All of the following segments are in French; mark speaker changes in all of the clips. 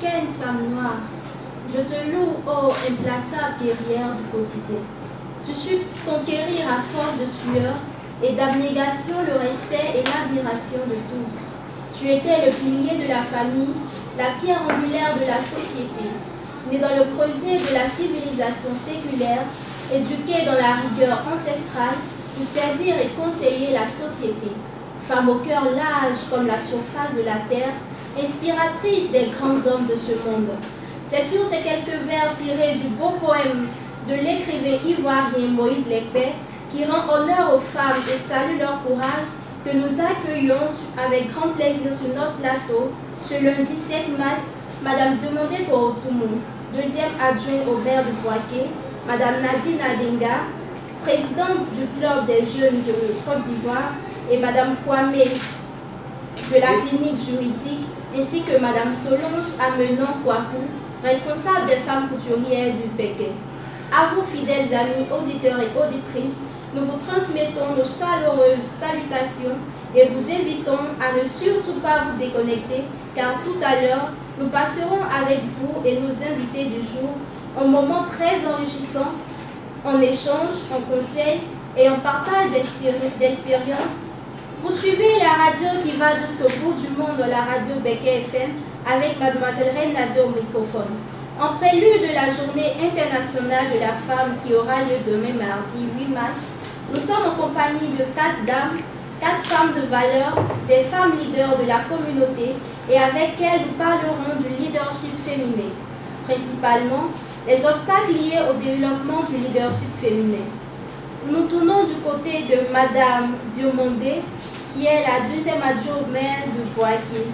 Speaker 1: qu'est une femme noire. Je te loue, ô implaçable guerrière du quotidien. Tu sus conquérir à force de sueur et d'abnégation le respect et l'admiration de tous. Tu étais le pilier de la famille, la pierre angulaire de la société, né dans le creuset de la civilisation séculaire, éduquée dans la rigueur ancestrale pour servir et conseiller la société. Femme au cœur large comme la surface de la terre, inspiratrice des grands hommes de ce monde. C'est sur ces quelques vers tirés du beau poème de l'écrivain ivoirien Moïse Lekpe, qui rend honneur aux femmes et salue leur courage, que nous accueillons avec grand plaisir sur notre plateau, ce lundi 7 mars, Madame Diomandé Borotoumou, deuxième adjointe au maire de Bouaké, Madame Nadine Adenga, présidente du club des jeunes de Côte d'Ivoire, et Madame Kwame de la clinique juridique, ainsi que Madame Solange Amenon Kouakou, responsable des femmes couturières du Bégué. À vous, fidèles amis, auditeurs et auditrices, nous vous transmettons nos chaleureuses salutations et vous invitons à ne surtout pas vous déconnecter, car tout à l'heure, nous passerons avec vous et nos invités du jour un moment très enrichissant en échange, en conseil et en partage d'expériences. Vous suivez la radio qui va jusqu'au bout du monde, la radio Bégué FM, avec Mademoiselle Reine Nadia au microphone. En prélude de la journée internationale de la femme qui aura lieu demain mardi 8 mars, nous sommes en compagnie de 4 dames, 4 femmes de valeur, des femmes leaders de la communauté, et avec elles nous parlerons du leadership féminin, principalement les obstacles liés au développement du leadership féminin. Nous tournons du côté de Madame Diomandé, qui est la deuxième adjointe au maire de Bouaké.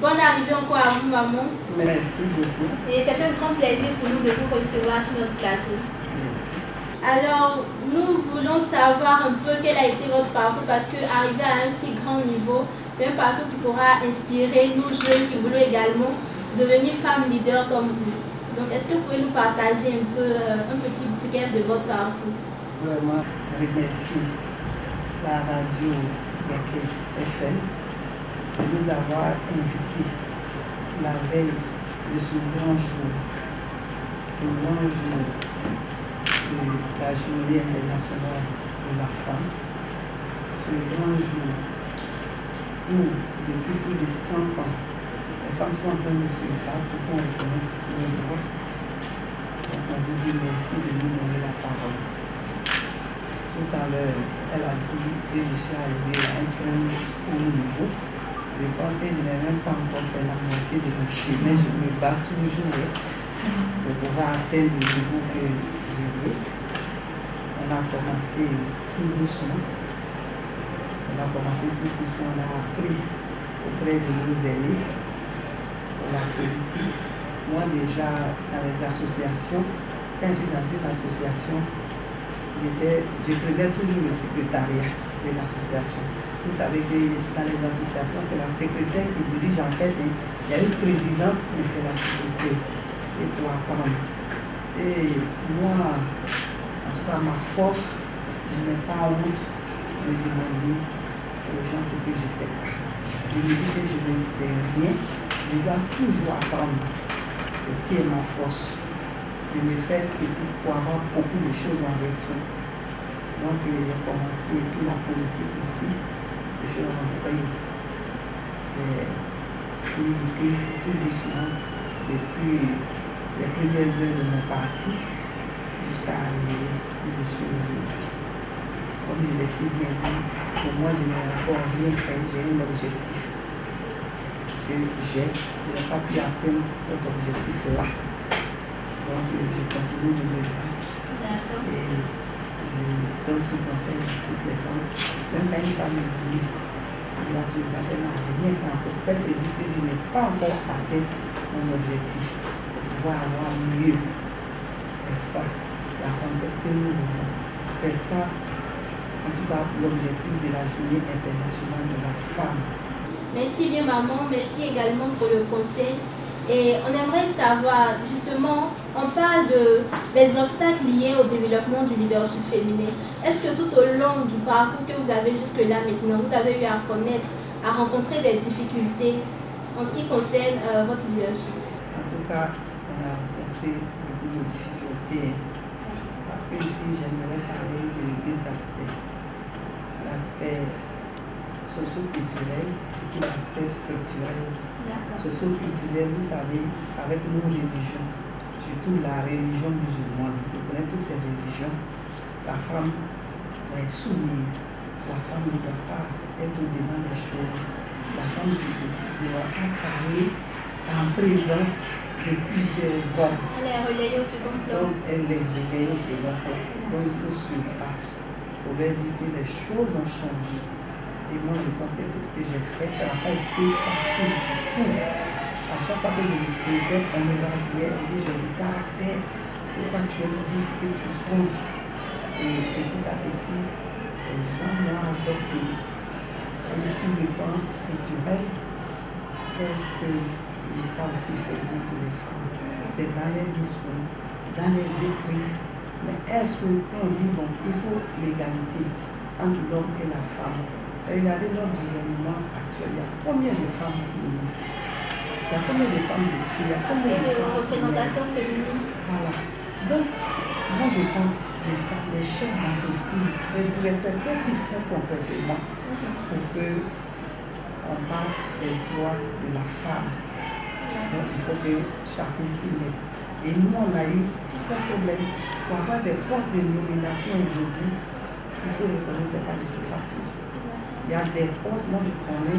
Speaker 1: Bonne arrivée encore à vous, maman.
Speaker 2: Merci beaucoup.
Speaker 1: Et c'est un grand plaisir pour nous de vous recevoir sur notre plateau.
Speaker 2: Merci.
Speaker 1: Alors, nous voulons savoir un peu quel a été votre parcours, parce qu'arriver à un si grand niveau, c'est un parcours qui pourra inspirer nous jeunes qui voulons également devenir femmes leaders comme vous. Donc, est-ce que vous pouvez nous partager un petit bref de votre parcours?
Speaker 2: Vraiment, je remercie la radio Bégué FM de nous avoir invités la veille de ce grand jour de la Journée internationale de la femme, ce grand jour où, depuis plus de 100 ans, les femmes sont en train de se battre pour qu'on reconnaisse leurs droits. Donc on vous dit merci de nous donner la parole. Tout à l'heure, elle a dit que je suis arrivée à un très haut niveau. Je pense que je n'ai même pas encore fait la moitié de mon chemin, mais je me bats toujours pour pouvoir atteindre le niveau que je veux. On a commencé tout doucement. On a appris auprès de nos aînés pour la politique. Moi déjà, dans les associations, quand je suis dans une association, je prenais toujours le secrétariat de l'association. Vous savez que dans les associations, c'est la secrétaire qui dirige en fait. Il y a une présidente, mais c'est la secrétaire. Et pour apprendre. Et moi, en tout cas, ma force, je n'ai pas honte de demander aux gens ce que je ne sais pas. Je me dis que je ne sais rien, je dois toujours apprendre. C'est ce qui est ma force. Je me fais petite pour avoir beaucoup de choses en retour. Donc j'ai commencé, et puis la politique aussi. Je suis rentrée, j'ai milité tout doucement depuis les premières heures de mon parti jusqu'à arriver où je suis aujourd'hui. Comme je l'ai si bien dit, pour moi je n'ai encore rien fait, j'ai un objectif que je n'ai pas pu atteindre cet objectif-là. Donc je continue de me battre et je donne ce conseil à toutes les femmes. Même quand une femme est ministre, elle va se battre, elle n'a rien fait encore. Pourquoi c'est juste que je n'ai pas encore atteint mon objectif pour pouvoir avoir mieux. C'est ça, la femme, c'est ce que nous voulons. C'est ça, en tout cas, l'objectif de la Journée internationale de la femme.
Speaker 1: Merci bien maman, merci également pour le conseil. Et on aimerait savoir, justement, on parle des obstacles liés au développement du leadership féminin. Est-ce que tout au long du parcours que vous avez jusque-là maintenant, vous avez eu à connaître, à rencontrer des difficultés en ce qui concerne votre leadership?
Speaker 2: cas, on a rencontré beaucoup de difficultés. Parce que ici, j'aimerais parler de deux aspects. L'aspect socio-culturel et puis l'aspect structurel. Socio-culturel, vous savez, avec nos religions, surtout la religion musulmane, vous connaissez toutes les religions, la femme doit être soumise, la femme ne doit pas être au-devant des choses, la femme ne doit pas parler en présence de plusieurs hommes.
Speaker 1: Elle est relayée au second plan.
Speaker 2: Donc, elle est relayée au second plan. Donc, il faut se battre pour leur dire que les choses ont changé. Et moi, je pense que c'est ce que j'ai fait. Ça n'a pas été facile du tout. À chaque fois que je le faisais, on me rappelait, on dit, j'ai du caractère. Pourquoi tu me dis ce que tu penses? Et petit à petit, les gens m'ont adopté. Et sur le plan structurel, qu'est-ce que l'État aussi fait dire pour les femmes? C'est dans les discours, dans les écrits. Mais est-ce que quand on dit, bon, il faut l'égalité entre l'homme et la femme? Regardez notre gouvernement actuel, il y a combien de femmes ministres? Il y a combien de femmes députées? Il y a combien de femmes
Speaker 1: représentation féminine?
Speaker 2: Voilà. Donc, moi je pense l'État, les chefs d'entreprise, les directeurs, qu'est-ce qu'ils font concrètement pour qu'on parle des droits de la femme? Donc, il faut que chacun s'y mette. Et nous, on a eu tous ces problèmes. Pour avoir des postes de nomination aujourd'hui, il faut reconnaître que ce n'est pas du tout facile. Il y a des postes, moi je connais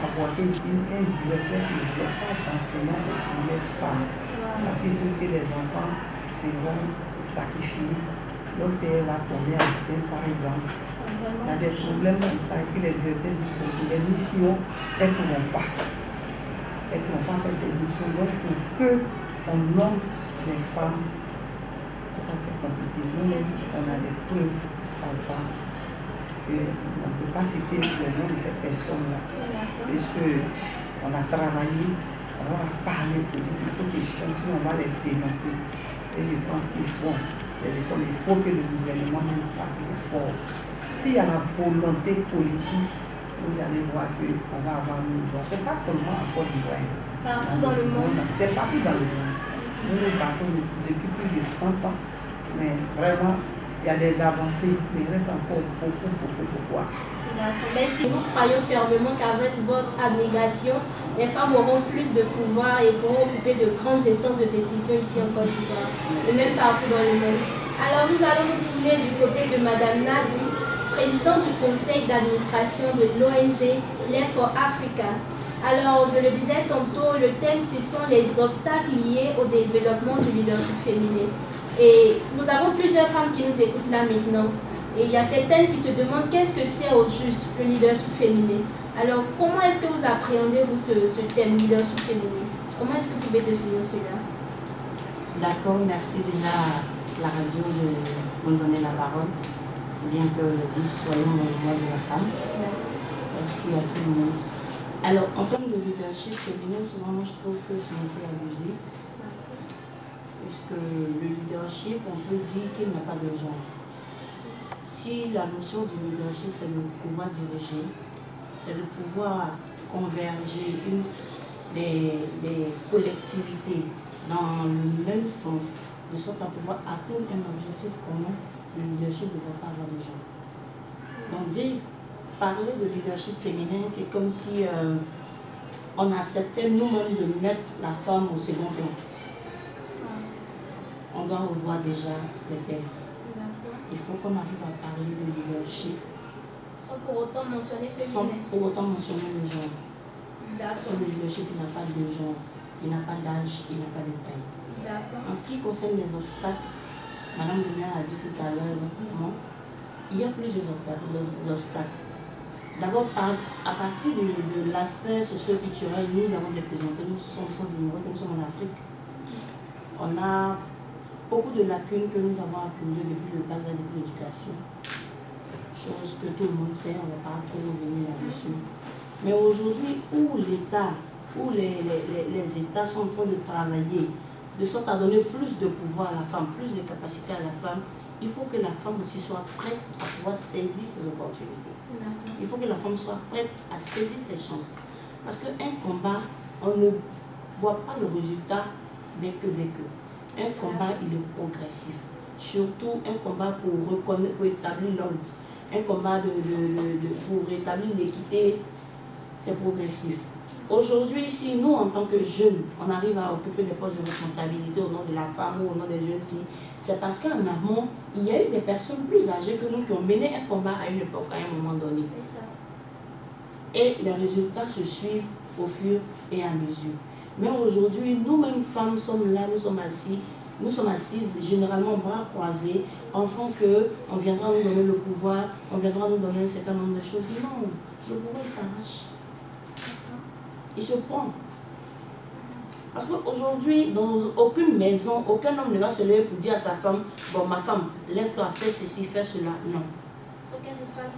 Speaker 2: à Bois-Caissine un directeur qui ne veut pas d'enseignant pour les femmes. Parce qu'il trouve que les enfants seront sacrifiés lorsqu'elle va tomber enceinte, par exemple. Il y a des problèmes comme ça, et puis les directeurs disent que les missions, elles ne pourront pas. Elles ne pourront pas faire ces missions. Donc, pour qu'on nomme les femmes, c'est compliqué. Nous-mêmes, on a des preuves en bas. On ne peut pas citer le nom de ces personnes-là, puisqu'on a travaillé, on a parlé pour dire qu'il faut qu'ils changent, sinon on va les dénoncer. Et je pense qu'il faut ces efforts, il faut que le gouvernement nous fasse l'effort. S'il y a la volonté politique, vous allez voir qu'on va avoir nos droits. Ce n'est pas seulement en Côte d'Ivoire.
Speaker 1: Partout dans le monde.
Speaker 2: C'est partout dans le monde. Nous nous battons depuis plus de 100 ans, mais vraiment, il y a des avancées, mais il reste encore beaucoup à faire.
Speaker 1: D'accord. Mais si nous croyons fermement qu'avec votre abnégation, les femmes auront plus de pouvoir et pourront occuper de grandes instances de décision ici en Côte d'Ivoire, et même partout dans le monde. Alors nous allons nous tourner du côté de Madame Nadi, présidente du conseil d'administration de l'ONG Life for Africa. Alors, je le disais tantôt, le thème, ce sont les obstacles liés au développement du leadership féminin. Et nous avons plusieurs femmes qui nous écoutent là maintenant. Et il y a certaines qui se demandent qu'est-ce que c'est au juste le leadership féminin. Alors, comment est-ce que vous appréhendez vous ce thème leadership féminin? Comment est-ce que vous pouvez définir cela?
Speaker 3: D'accord, merci déjà à la radio de me donner la parole, bien que nous soyons dans le mois de la femme. Merci à tout le monde. Alors, en termes de leadership féminin, souvent, moi, je trouve que c'est un peu abusé. Puisque le leadership, on peut dire qu'il n'y a pas de genre. Si la notion du leadership, c'est de pouvoir diriger, c'est de pouvoir converger des collectivités dans le même sens, de sorte à pouvoir atteindre un objectif commun, le leadership ne va pas avoir de genre. Donc, parler de leadership féminin, c'est comme si on acceptait nous-mêmes de mettre la femme au second plan. On doit revoir déjà les thèmes. Il faut qu'on arrive à parler de leadership.
Speaker 1: Sans pour autant mentionner féminin.
Speaker 3: Sans pour autant mentionner le genre.
Speaker 1: D'accord.
Speaker 3: Sur le leadership, il n'a pas de genre, il n'a pas d'âge, il n'a pas de taille.
Speaker 1: D'accord.
Speaker 3: En ce qui concerne les obstacles, Madame le maire a dit tout à l'heure, il y a plusieurs obstacles. D'abord, à partir de l'aspect socio-culturel, nous avons des plaisanteries, nous sommes sans ignorer que nous sommes en Afrique. On a beaucoup de lacunes que nous avons accumulées depuis le bas âge, depuis l'éducation. Chose que tout le monde sait, on ne va pas trop revenir là-dessus. Mais aujourd'hui, où l'État, où les États sont en train de travailler, de sorte à donner plus de pouvoir à la femme, plus de capacité à la femme, il faut que la femme aussi soit prête à pouvoir saisir ses opportunités. Il faut que la femme soit prête à saisir ses chances. Parce qu'un combat, on ne voit pas le résultat dès que. Un combat, il est progressif. Surtout un combat pour établir l'ordre. Un combat pour rétablir l'équité, c'est progressif. Aujourd'hui, si nous, en tant que jeunes, on arrive à occuper des postes de responsabilité au nom de la femme ou au nom des jeunes filles, c'est parce qu'en amont, il y a eu des personnes plus âgées que nous qui ont mené un combat à une époque, à un moment donné. Et les résultats se suivent au fur et à mesure. Mais aujourd'hui, nous-mêmes femmes sommes là, nous sommes assises généralement bras croisés, pensant qu'on viendra nous donner le pouvoir, on viendra nous donner un certain nombre de choses. Non, le pouvoir il s'arrache. Il se prend. Parce qu'aujourd'hui, dans aucune maison, aucun homme ne va se lever pour dire à sa femme, bon ma femme, lève-toi, fais ceci, fais cela. Non.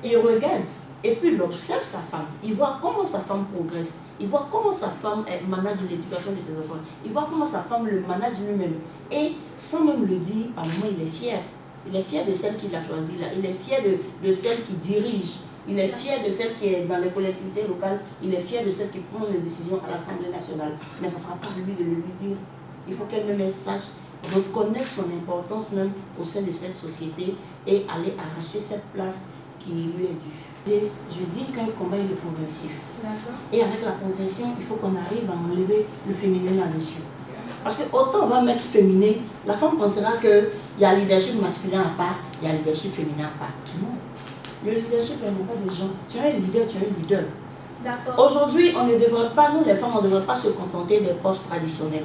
Speaker 3: Il regarde. Et puis il observe sa femme, il voit comment sa femme progresse, il voit comment sa femme manage l'éducation de ses enfants, il voit comment sa femme le manage lui-même. Et sans même le dire, par moment il est fier. Il est fier de celle qu'il a choisie là, il est fier de celle qui dirige, il est fier de celle qui est dans les collectivités locales, il est fier de celle qui prend les décisions à l'Assemblée nationale. Mais ce ne sera pas lui de le lui dire. Il faut qu'elle-même sache reconnaître son importance même au sein de cette société et aller arracher cette place qui lui est due. Je dis qu'un combat il est progressif. Et avec la progression, il faut qu'on arrive à enlever le féminin là-dessus. Parce que autant on va mettre féminin, la femme pensera qu'il y a leadership masculin à part, il y a leadership féminin à part. Non. Le leadership n'est pas des gens. Tu as un leader, tu as un leader. Aujourd'hui, on ne devrait pas, nous les femmes, on ne devrait pas se contenter des postes traditionnels.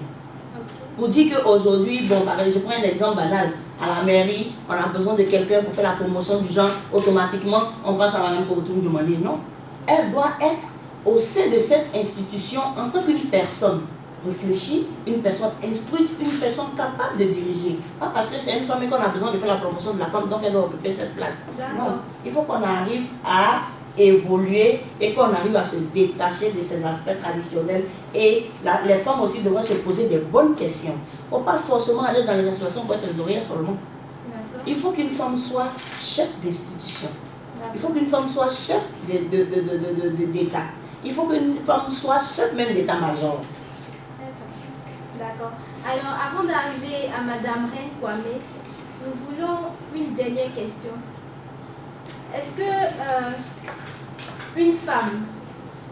Speaker 3: Pour dire qu'aujourd'hui, bon, pareil, je prends un exemple banal. À la mairie, on a besoin de quelqu'un pour faire la promotion du genre. Automatiquement, on passe à Mme Kouroutoum Dioumani. Non. Elle doit être au sein de cette institution en tant qu'une personne réfléchie, une personne instruite, une personne capable de diriger. Pas parce que c'est une femme et qu'on a besoin de faire la promotion de la femme, donc elle doit occuper cette place. Non. Il faut qu'on arrive à évoluer et qu'on arrive à se détacher de ces aspects traditionnels. Et les femmes aussi devraient se poser des bonnes questions. Il ne faut pas forcément aller dans les associations pour être les oreillers seulement. Il faut qu'une femme soit chef d'institution. Il faut qu'une femme soit chef d'État. Il faut qu'une femme soit chef même d'état-major.
Speaker 1: D'accord. Alors, avant d'arriver à Madame Reine Kwame, nous voulons une dernière question. Est-ce que une femme,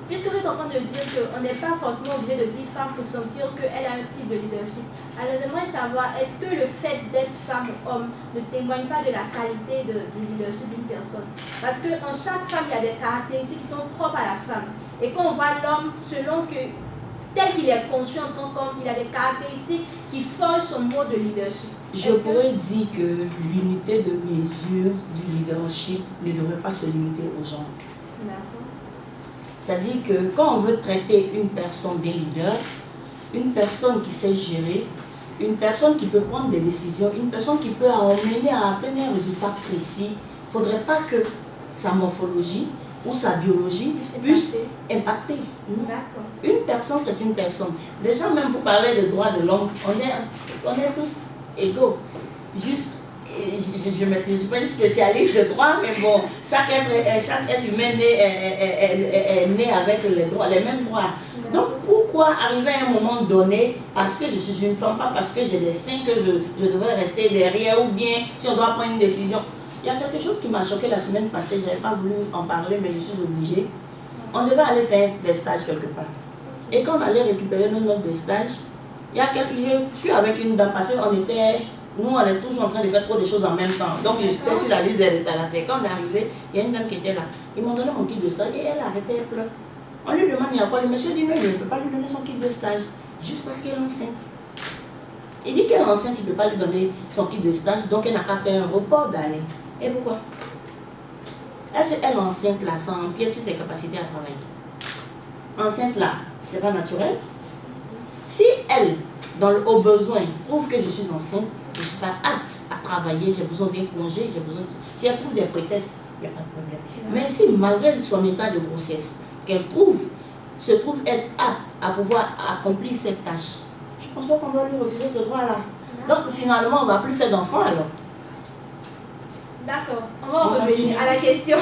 Speaker 1: puisque vous êtes en train de dire qu'on n'est pas forcément obligé de dire femme pour sentir qu'elle a un type de leadership, alors j'aimerais savoir, est-ce que le fait d'être femme ou homme ne témoigne pas de la qualité du leadership d'une personne? Parce qu'en chaque femme, il y a des caractéristiques qui sont propres à la femme. Et quand on voit l'homme, selon que tel qu'il est conçu en tant qu'homme, il a des caractéristiques qui forgent son mode de leadership.
Speaker 3: Je pourrais dire que l'unité de mesure du leadership ne devrait pas se limiter aux gens. C'est-à-dire que quand on veut traiter une personne des leaders, une personne qui sait gérer, une personne qui peut prendre des décisions, une personne qui peut emmener à atteindre un résultat précis, il ne faudrait pas que sa morphologie ou sa biologie puisse impacter. Une personne, c'est une personne. Déjà, même pour parler des droits de l'homme, on est tous égaux. Juste, je ne suis pas une spécialiste de droit, mais bon, chaque être humain est né avec les mêmes droits. Donc, pourquoi arriver à un moment donné, parce que je suis une femme, pas parce que j'ai des seins que je devrais rester derrière, ou bien si on doit prendre une décision. Il y a quelque chose qui m'a choqué la semaine passée, je n'avais pas voulu en parler, mais je suis obligée. On devait aller faire des stages quelque part. Et quand on allait récupérer nos notes de stage, je suis avec une dame, parce qu'on était, nous on est toujours en train de faire trop de choses en même temps. Donc j'étais sur la liste des retardataires. Quand on est arrivé, il y a une dame qui était là. Ils m'ont donné mon kit de stage et elle a arrêté, elle pleure. On lui demande, il y a quoi? Le monsieur dit non, il ne peut pas lui donner son kit de stage, juste parce qu'elle est enceinte. Il dit qu'elle est enceinte, il ne peut pas lui donner son kit de stage, donc elle n'a qu'à faire un report d'année. Et pourquoi? Est-ce qu'elle est enceinte là, ça empiète sur ses capacités à travailler? Enceinte là, c'est pas naturel? Si elle, au besoin, trouve que je suis enceinte, je ne suis pas apte à travailler, j'ai besoin d'un congé, j'ai besoin de... Si elle trouve des prétextes, il n'y a pas de problème. Mais si malgré son état de grossesse, qu'elle se trouve être apte à pouvoir accomplir cette tâche, je ne pense pas qu'on doit lui refuser ce droit-là. Donc finalement, on ne va plus faire d'enfants alors.
Speaker 1: D'accord, on va revenir à la question.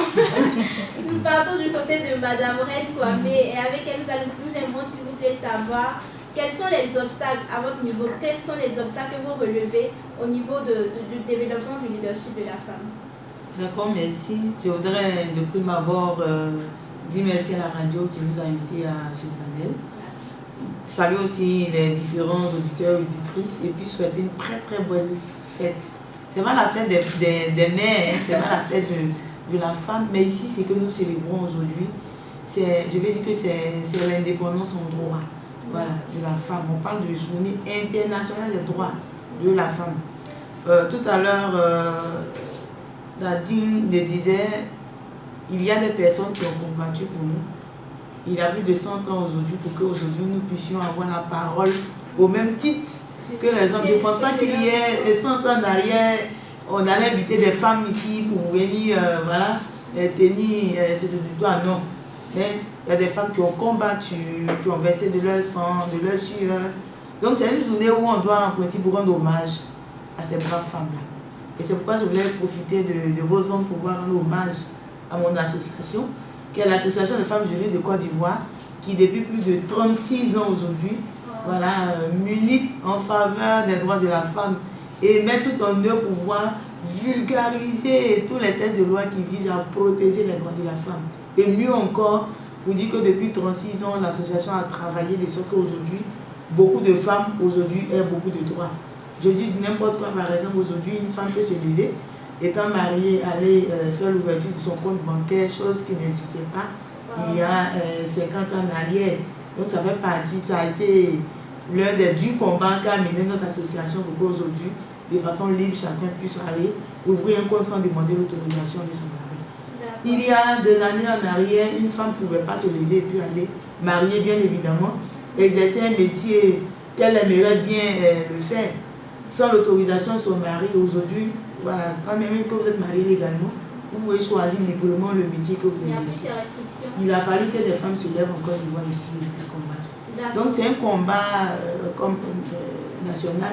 Speaker 1: Nous partons du côté de Madame Reine Kwame et avec elle, nous aimerons s'il vous plaît savoir quels sont les obstacles à votre niveau? Quels sont les obstacles que vous relevez au niveau du développement du leadership de la femme?
Speaker 3: D'accord, merci. Je voudrais de prime abord dire merci à la radio qui nous a invités à ce panel. Saluer aussi les différents auditeurs et auditrices et puis souhaiter une très très bonne fête. C'est pas la fête des mères, c'est pas la fête de la femme, mais ici c'est que nous célébrons aujourd'hui. Je vais dire que c'est l'indépendance en droit, voilà, de la femme. On parle de journée internationale des droits de la femme. Tout à l'heure, Nadine le disait, il y a des personnes qui ont combattu pour nous. Il y a plus de 100 ans aujourd'hui pour qu'aujourd'hui nous puissions avoir la parole au même titre que les hommes. Je ne pense pas qu'il y ait 100 ans derrière, on allait inviter des femmes ici pour venir tenir ce territoire. Non. Mais il y a des femmes qui ont combattu, qui ont versé de leur sang, de leur sueur. Donc c'est une journée où on doit en principe rendre hommage à ces braves femmes-là. Et c'est pourquoi je voulais profiter de vos hommes pour rendre hommage à mon association, qui est l'Association des femmes juristes de Côte d'Ivoire, qui depuis plus de 36 ans aujourd'hui, milite en faveur des droits de la femme et met tout en œuvre pour pouvoir vulgariser tous les textes de loi qui visent à protéger les droits de la femme. Et mieux encore, vous dire que depuis 36 ans, l'association a travaillé de sorte qu'aujourd'hui, beaucoup de femmes aujourd'hui aient beaucoup de droits. Je dis n'importe quoi, par exemple, aujourd'hui, une femme peut se lever, étant mariée, aller faire l'ouverture de son compte bancaire, chose qui n'existait pas il y a 50 ans en arrière. Donc ça fait partie, ça a été l'un du combat qu'a mené notre association pour qu'aujourd'hui, de façon libre, chacun puisse aller ouvrir un compte sans demander l'autorisation de son mari. Il y a des années en arrière, une femme ne pouvait pas se lever et puis aller marier, bien évidemment, exercer un métier qu'elle aimerait bien le faire, sans l'autorisation de son mari. Aujourd'hui, voilà, quand même que vous êtes marié légalement, vous pouvez choisir librement le métier que vous exercez. Il a fallu que des femmes se lèvent encore d'Ivoire ici et puis combattre. Donc c'est un combat national,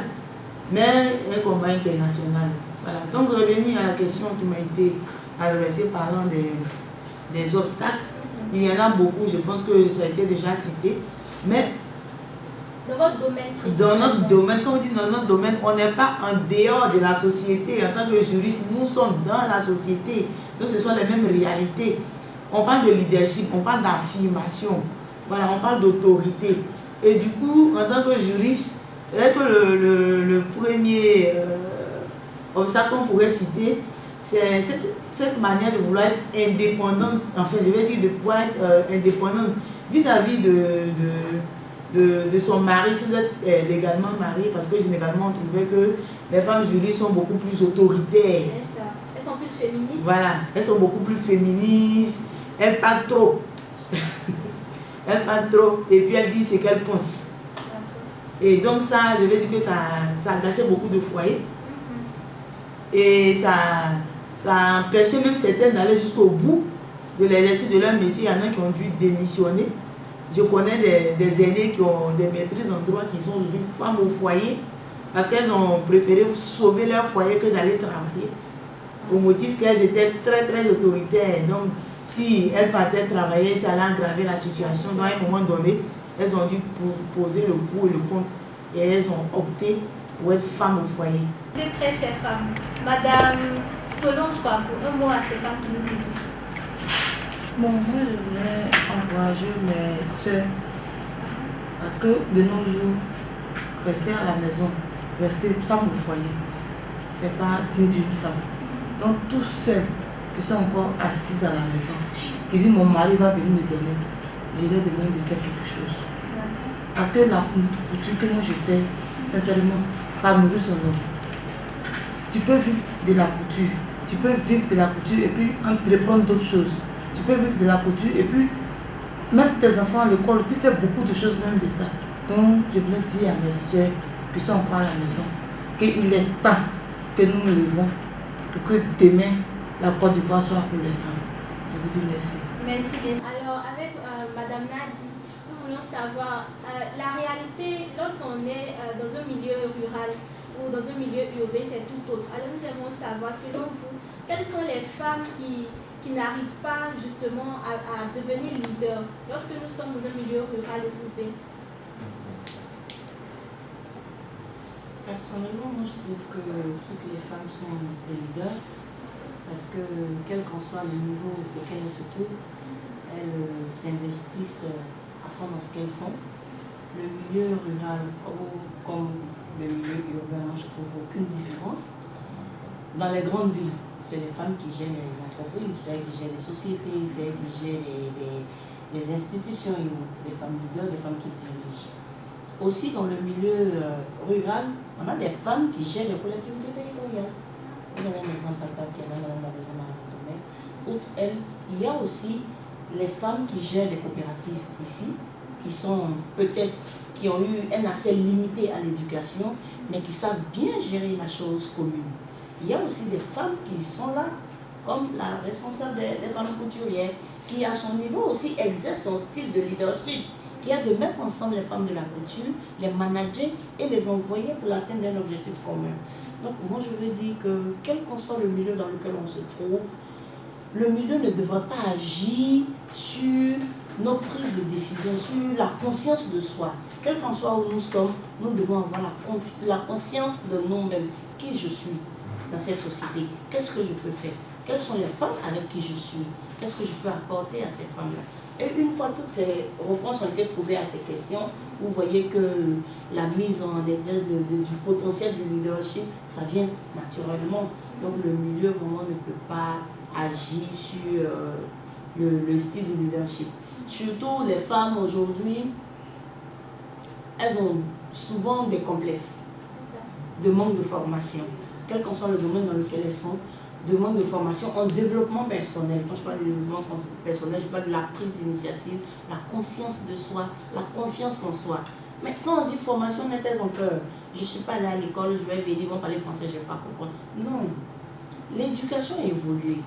Speaker 3: mais un combat international. Voilà. Donc revenir à la question qui m'a été adressée parlant des obstacles, il y en a beaucoup, je pense que ça a été déjà cité, mais
Speaker 1: dans votre domaine
Speaker 3: dans notre domaine, comme on dit, dans notre domaine, on n'est pas en dehors de la société. En tant que juriste, nous sommes dans la société. Donc ce sont les mêmes réalités. On parle de leadership, on parle d'affirmation, voilà, on parle d'autorité. Et du coup, en tant que juriste, c'est que le premier obstacle qu'on pourrait citer, c'est cette manière de vouloir être indépendante, en fait, je vais dire de pouvoir être indépendante vis-à-vis de son mari, si vous êtes légalement marié, parce que généralement on trouvait que les femmes juristes sont beaucoup plus autoritaires.
Speaker 1: Elles sont plus féministes.
Speaker 3: Voilà, elles sont beaucoup plus féministes, elles parlent trop. Elles parlent trop, et puis elles disent ce qu'elles pensent. Et donc ça, je vais dire que ça a gâché beaucoup de foyers. Et ça a empêché même certaines d'aller jusqu'au bout de l'exercice de leur métier. Il y en a qui ont dû démissionner. Je connais des aînés qui ont des maîtrises en droit qui sont aujourd'hui femmes au foyer parce qu'elles ont préféré sauver leur foyer que d'aller travailler. Au motif qu'elles étaient très très autoritaires. Donc si elles partaient travailler, ça allait aggraver la situation. Donc à un moment donné, elles ont dû poser le pour et le contre et elles ont opté pour être femmes au foyer.
Speaker 1: C'est très chère femme. Madame Solange Kwako, un mot à ces femmes qui nous écoutent.
Speaker 2: Bon, moi je voulais encourager mes soeurs parce que de nos jours, rester à la maison, rester femme au foyer, c'est pas digne d'une femme. Donc tous ceux qui sont encore assises à la maison, qui disent mon mari va venir me donner, je leur demande de faire quelque chose. Parce que la couture que moi je fais, sincèrement, ça nourrit son homme. Tu peux vivre de la couture, tu peux vivre de la couture et puis entreprendre d'autres choses. Tu peux vivre de la couture et puis mettre tes enfants à l'école et puis faire beaucoup de choses même de ça. Donc je voulais dire à mes soeurs qui sont encore à la maison qu'il est temps que nous nous levons pour que demain la Côte d'Ivoire soit pour les femmes. Je vous dis merci.
Speaker 1: Merci bien. Alors avec Madame Nadi, nous voulons savoir la réalité lorsqu'on est dans un milieu rural ou dans un milieu urbain, c'est tout autre. Alors nous aimons savoir, selon vous, quelles sont les femmes qui n'arrivent pas justement à devenir leader lorsque nous sommes dans un milieu rural ou urbain?
Speaker 3: Personnellement, moi je trouve que toutes les femmes sont des leaders parce que quel qu'en soit le niveau auquel elles se trouvent, elles s'investissent à fond dans ce qu'elles font. Le milieu rural comme le milieu urbain, moi je trouve aucune différence. Dans les grandes villes, c'est les femmes qui gèrent les entreprises, c'est elles qui gèrent les sociétés, c'est elles qui gèrent les institutions, des femmes leaders, des femmes qui dirigent. Aussi dans le milieu rural, on a des femmes qui gèrent les collectivités territoriales. Vous avez un exemple à Madame la Marie-Domé. Outre elle, il y a aussi les femmes qui gèrent les coopératives ici, qui sont peut-être, qui ont eu un accès limité à l'éducation, mais qui savent bien gérer la chose commune. Il y a aussi des femmes qui sont là, comme la responsable des femmes couturières, qui à son niveau aussi exerce son style de leadership, qui a de mettre ensemble les femmes de la couture, les manager et les envoyer pour l'atteinte d'un objectif commun. Donc moi je veux dire que quel qu'en soit le milieu dans lequel on se trouve, le milieu ne devrait pas agir sur nos prises de décision, sur la conscience de soi. Quel qu'en soit où nous sommes, nous devons avoir la conscience de nous-mêmes. Qui je suis dans cette société? Qu'est-ce que je peux faire? Quelles sont les femmes avec qui je suis? Qu'est-ce que je peux apporter à ces femmes-là? Et une fois toutes ces réponses ont été trouvées à ces questions, vous voyez que la mise en exerce du potentiel du leadership, ça vient naturellement. Donc le milieu vraiment ne peut pas agir sur le style du leadership. Surtout les femmes aujourd'hui, elles ont souvent des complexes de manque de formation, quel qu'en soit le domaine dans lequel elles sont, de manque de formation en développement personnel. Quand je parle de développement personnel, je parle de la prise d'initiative, la conscience de soi, la confiance en soi. Mais quand on dit formation, elles ont peur. Je ne suis pas allée à l'école, je vais venir, ils vont parler français, je ne vais pas comprendre. Non. L'éducation a évolué.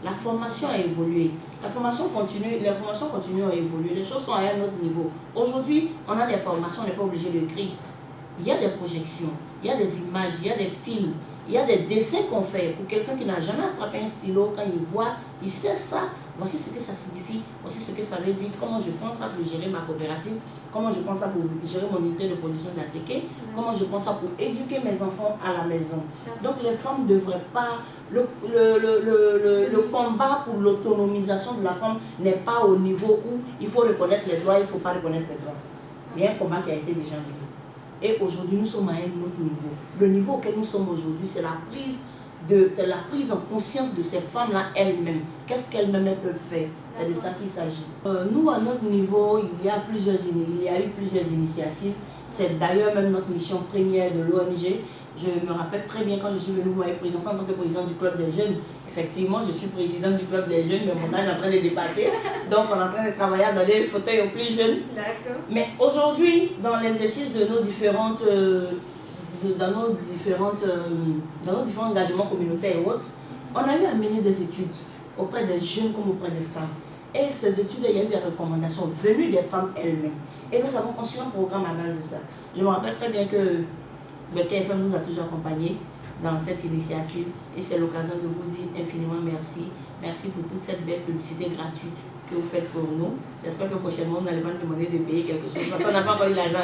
Speaker 3: La formation a évolué. La formation continue à évoluer. Les choses sont à un autre niveau. Aujourd'hui, on a des formations, on n'est pas obligé d'écrire. Il y a des projections, il y a des images, il y a des films, il y a des dessins qu'on fait. Pour quelqu'un qui n'a jamais attrapé un stylo, quand il voit, il sait ça. Voici ce que ça signifie, voici ce que ça veut dire, comment je pense ça pour gérer ma coopérative, comment je pense ça pour gérer mon unité de production d'attiqués, comment je pense ça pour éduquer mes enfants à la maison. Donc les femmes ne devraient pas... Le combat pour l'autonomisation de la femme n'est pas au niveau où il faut reconnaître les droits, il ne faut pas reconnaître les droits. Il y a un combat qui a été déjà vécu. Et aujourd'hui, nous sommes à un autre niveau. Le niveau auquel nous sommes aujourd'hui, c'est la prise en conscience de ces femmes-là elles-mêmes. Qu'est-ce qu'elles-mêmes peuvent faire? C'est de ça qu'il s'agit. Nous, à notre niveau, il y a eu plusieurs initiatives. C'est d'ailleurs même notre mission première de l'ONG. Je me rappelle très bien quand je suis venue, vous m'avez présenté en tant que président du club des jeunes. Effectivement, je suis président du club des jeunes, mais mon âge est en train de dépasser. Donc, on est en train de travailler à donner le fauteuil aux plus jeunes.
Speaker 1: D'accord.
Speaker 3: Mais aujourd'hui, dans l'exercice de nos différents engagements communautaires et autres, on a eu à mener des études auprès des jeunes comme auprès des femmes. Et ces études, il y a eu des recommandations venues des femmes elles-mêmes. Et nous avons conçu un programme à base de ça. Je me rappelle très bien que le KFM nous a toujours accompagnés dans cette initiative et c'est l'occasion de vous dire infiniment merci. Merci pour toute cette belle publicité gratuite que vous faites pour nous. J'espère que prochainement, vous n'allez pas nous demander de payer quelque chose parce qu'on n'a pas encore eu l'argent.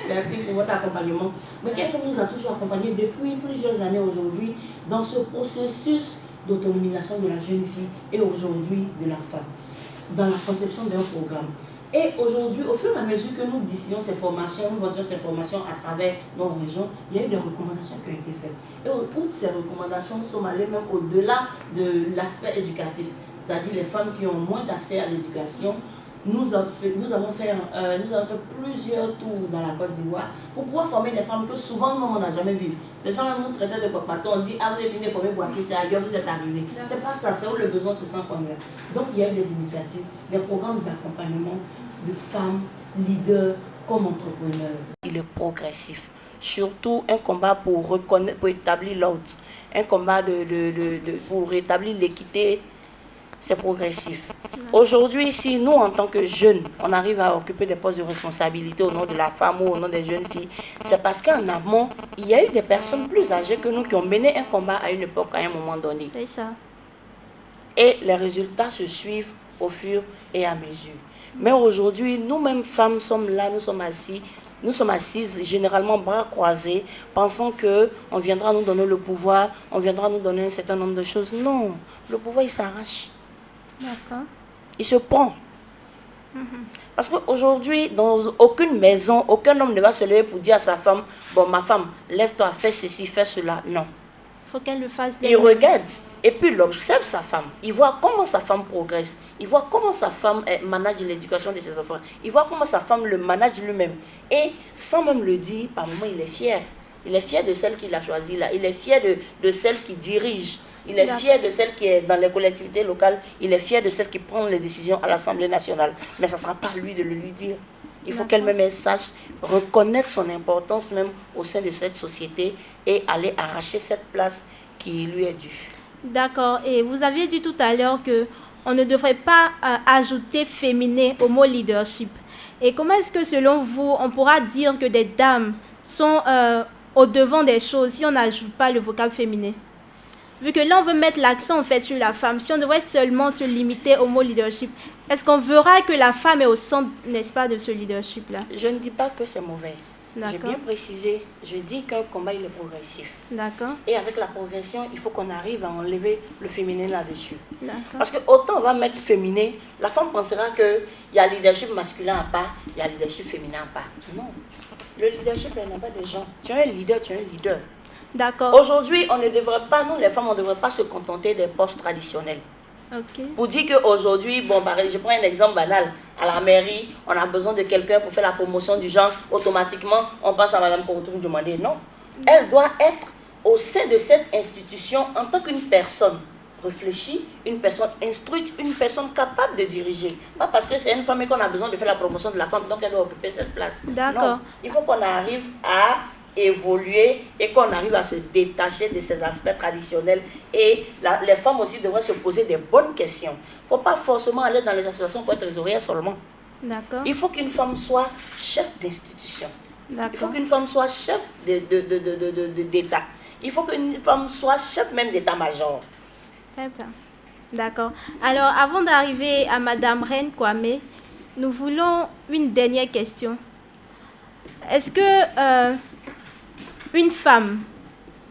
Speaker 3: Merci pour votre accompagnement. Le KFM nous a toujours accompagnés depuis plusieurs années aujourd'hui dans ce processus d'autonomisation de la jeune fille et aujourd'hui de la femme, dans la conception d'un programme. Et aujourd'hui, au fur et à mesure que nous décidons ces formations, nous voyons ces formations à travers nos régions, il y a eu des recommandations qui ont été faites. Et toutes ces recommandations, nous sommes allés même au-delà de l'aspect éducatif. C'est-à-dire les femmes qui ont moins d'accès à l'éducation. Nous avons fait plusieurs tours dans la Côte d'Ivoire pour pouvoir former des femmes que souvent nous, on n'a jamais vues. Les gens même nous traitaient de papato, on dit ah vous avez fini de former Boaki, c'est ailleurs, vous êtes arrivés. C'est pas ça, c'est où le besoin se sent comme là. Donc il y a eu des initiatives, des programmes d'accompagnement de femmes leaders comme entrepreneurs. Il est progressif. Surtout un combat pour établir l'ordre, un combat pour rétablir l'équité. C'est progressif. Aujourd'hui, si nous, en tant que jeunes, on arrive à occuper des postes de responsabilité au nom de la femme ou au nom des jeunes filles, c'est parce qu'en amont, il y a eu des personnes plus âgées que nous qui ont mené un combat à une époque, à un moment donné.
Speaker 1: C'est ça.
Speaker 3: Et les résultats se suivent au fur et à mesure. Mais aujourd'hui, nous-mêmes femmes sommes là, nous sommes assis nous sommes assises généralement bras croisés, pensant qu'on viendra nous donner le pouvoir, on viendra nous donner un certain nombre de choses. Non, le pouvoir il s'arrache.
Speaker 1: D'accord.
Speaker 3: Il se prend. Parce qu'aujourd'hui, dans aucune maison, aucun homme ne va se lever pour dire à sa femme, bon, ma femme, lève-toi, fais ceci, fais cela. Non.
Speaker 1: Il faut qu'elle le fasse.
Speaker 3: Il regarde et puis il observe sa femme. Il voit comment sa femme progresse. Il voit comment sa femme manage l'éducation de ses enfants. Il voit comment sa femme le manage lui-même. Et sans même le dire, par moments, il est fier. Il est fier de celle qu'il a choisie là. Il est fier de celle qui dirige. Il est fier de celle qui est dans les collectivités locales. Il est fier de celle qui prend les décisions à l'Assemblée nationale. Mais ce ne sera pas à lui de le lui dire. Il faut qu'elle-même elle sache reconnaître son importance même au sein de cette société et aller arracher cette place qui lui est due.
Speaker 1: D'accord. Et vous aviez dit tout à l'heure qu'on ne devrait pas ajouter féminin au mot leadership. Et comment est-ce que selon vous, on pourra dire que des dames sont au devant des choses si on n'ajoute pas le vocable féminin? Vu que là, on veut mettre l'accent en fait sur la femme, si on devrait seulement se limiter au mot leadership, est-ce qu'on verra que la femme est au centre, n'est-ce pas, de ce leadership-là?
Speaker 3: Je ne dis pas que c'est mauvais. J'ai
Speaker 1: D'accord.
Speaker 3: bien précisé, je dis qu'un combat il est progressif.
Speaker 1: D'accord.
Speaker 3: Et avec la progression, il faut qu'on arrive à enlever le féminin là-dessus.
Speaker 1: D'accord.
Speaker 3: Parce que autant on va mettre féminin, la femme pensera qu'il y a leadership masculin à part, il y a leadership féminin à part. Non. Le leadership, il n'y a pas de gens. Tu es un leader, tu es un leader.
Speaker 1: D'accord.
Speaker 3: Aujourd'hui, on ne devrait pas, nous les femmes, on ne devrait pas se contenter des postes traditionnels.
Speaker 1: Ok.
Speaker 3: Pour dire qu'aujourd'hui, bon, je prends un exemple banal, à la mairie, on a besoin de quelqu'un pour faire la promotion du genre, automatiquement, on passe à Madame Korotoum demander. Non, elle doit être au sein de cette institution en tant qu'une personne réfléchie, une personne instruite, une personne capable de diriger. Pas parce que c'est une femme et qu'on a besoin de faire la promotion de la femme, donc elle doit occuper cette place.
Speaker 1: D'accord.
Speaker 3: Non, il faut qu'on arrive à évoluer et qu'on arrive à se détacher de ces aspects traditionnels et les femmes aussi devraient se poser des bonnes questions. Il ne faut pas forcément aller dans les associations pour être trésorière seulement.
Speaker 1: D'accord.
Speaker 3: Il faut qu'une femme soit chef d'institution. Il faut
Speaker 1: D'accord.
Speaker 3: qu'une femme soit chef d'État. Il faut qu'une femme soit chef même d'état-major.
Speaker 1: Très bien. D'accord. Alors, avant d'arriver à Madame Reine Kwame, nous voulons une dernière question. Est-ce que une femme,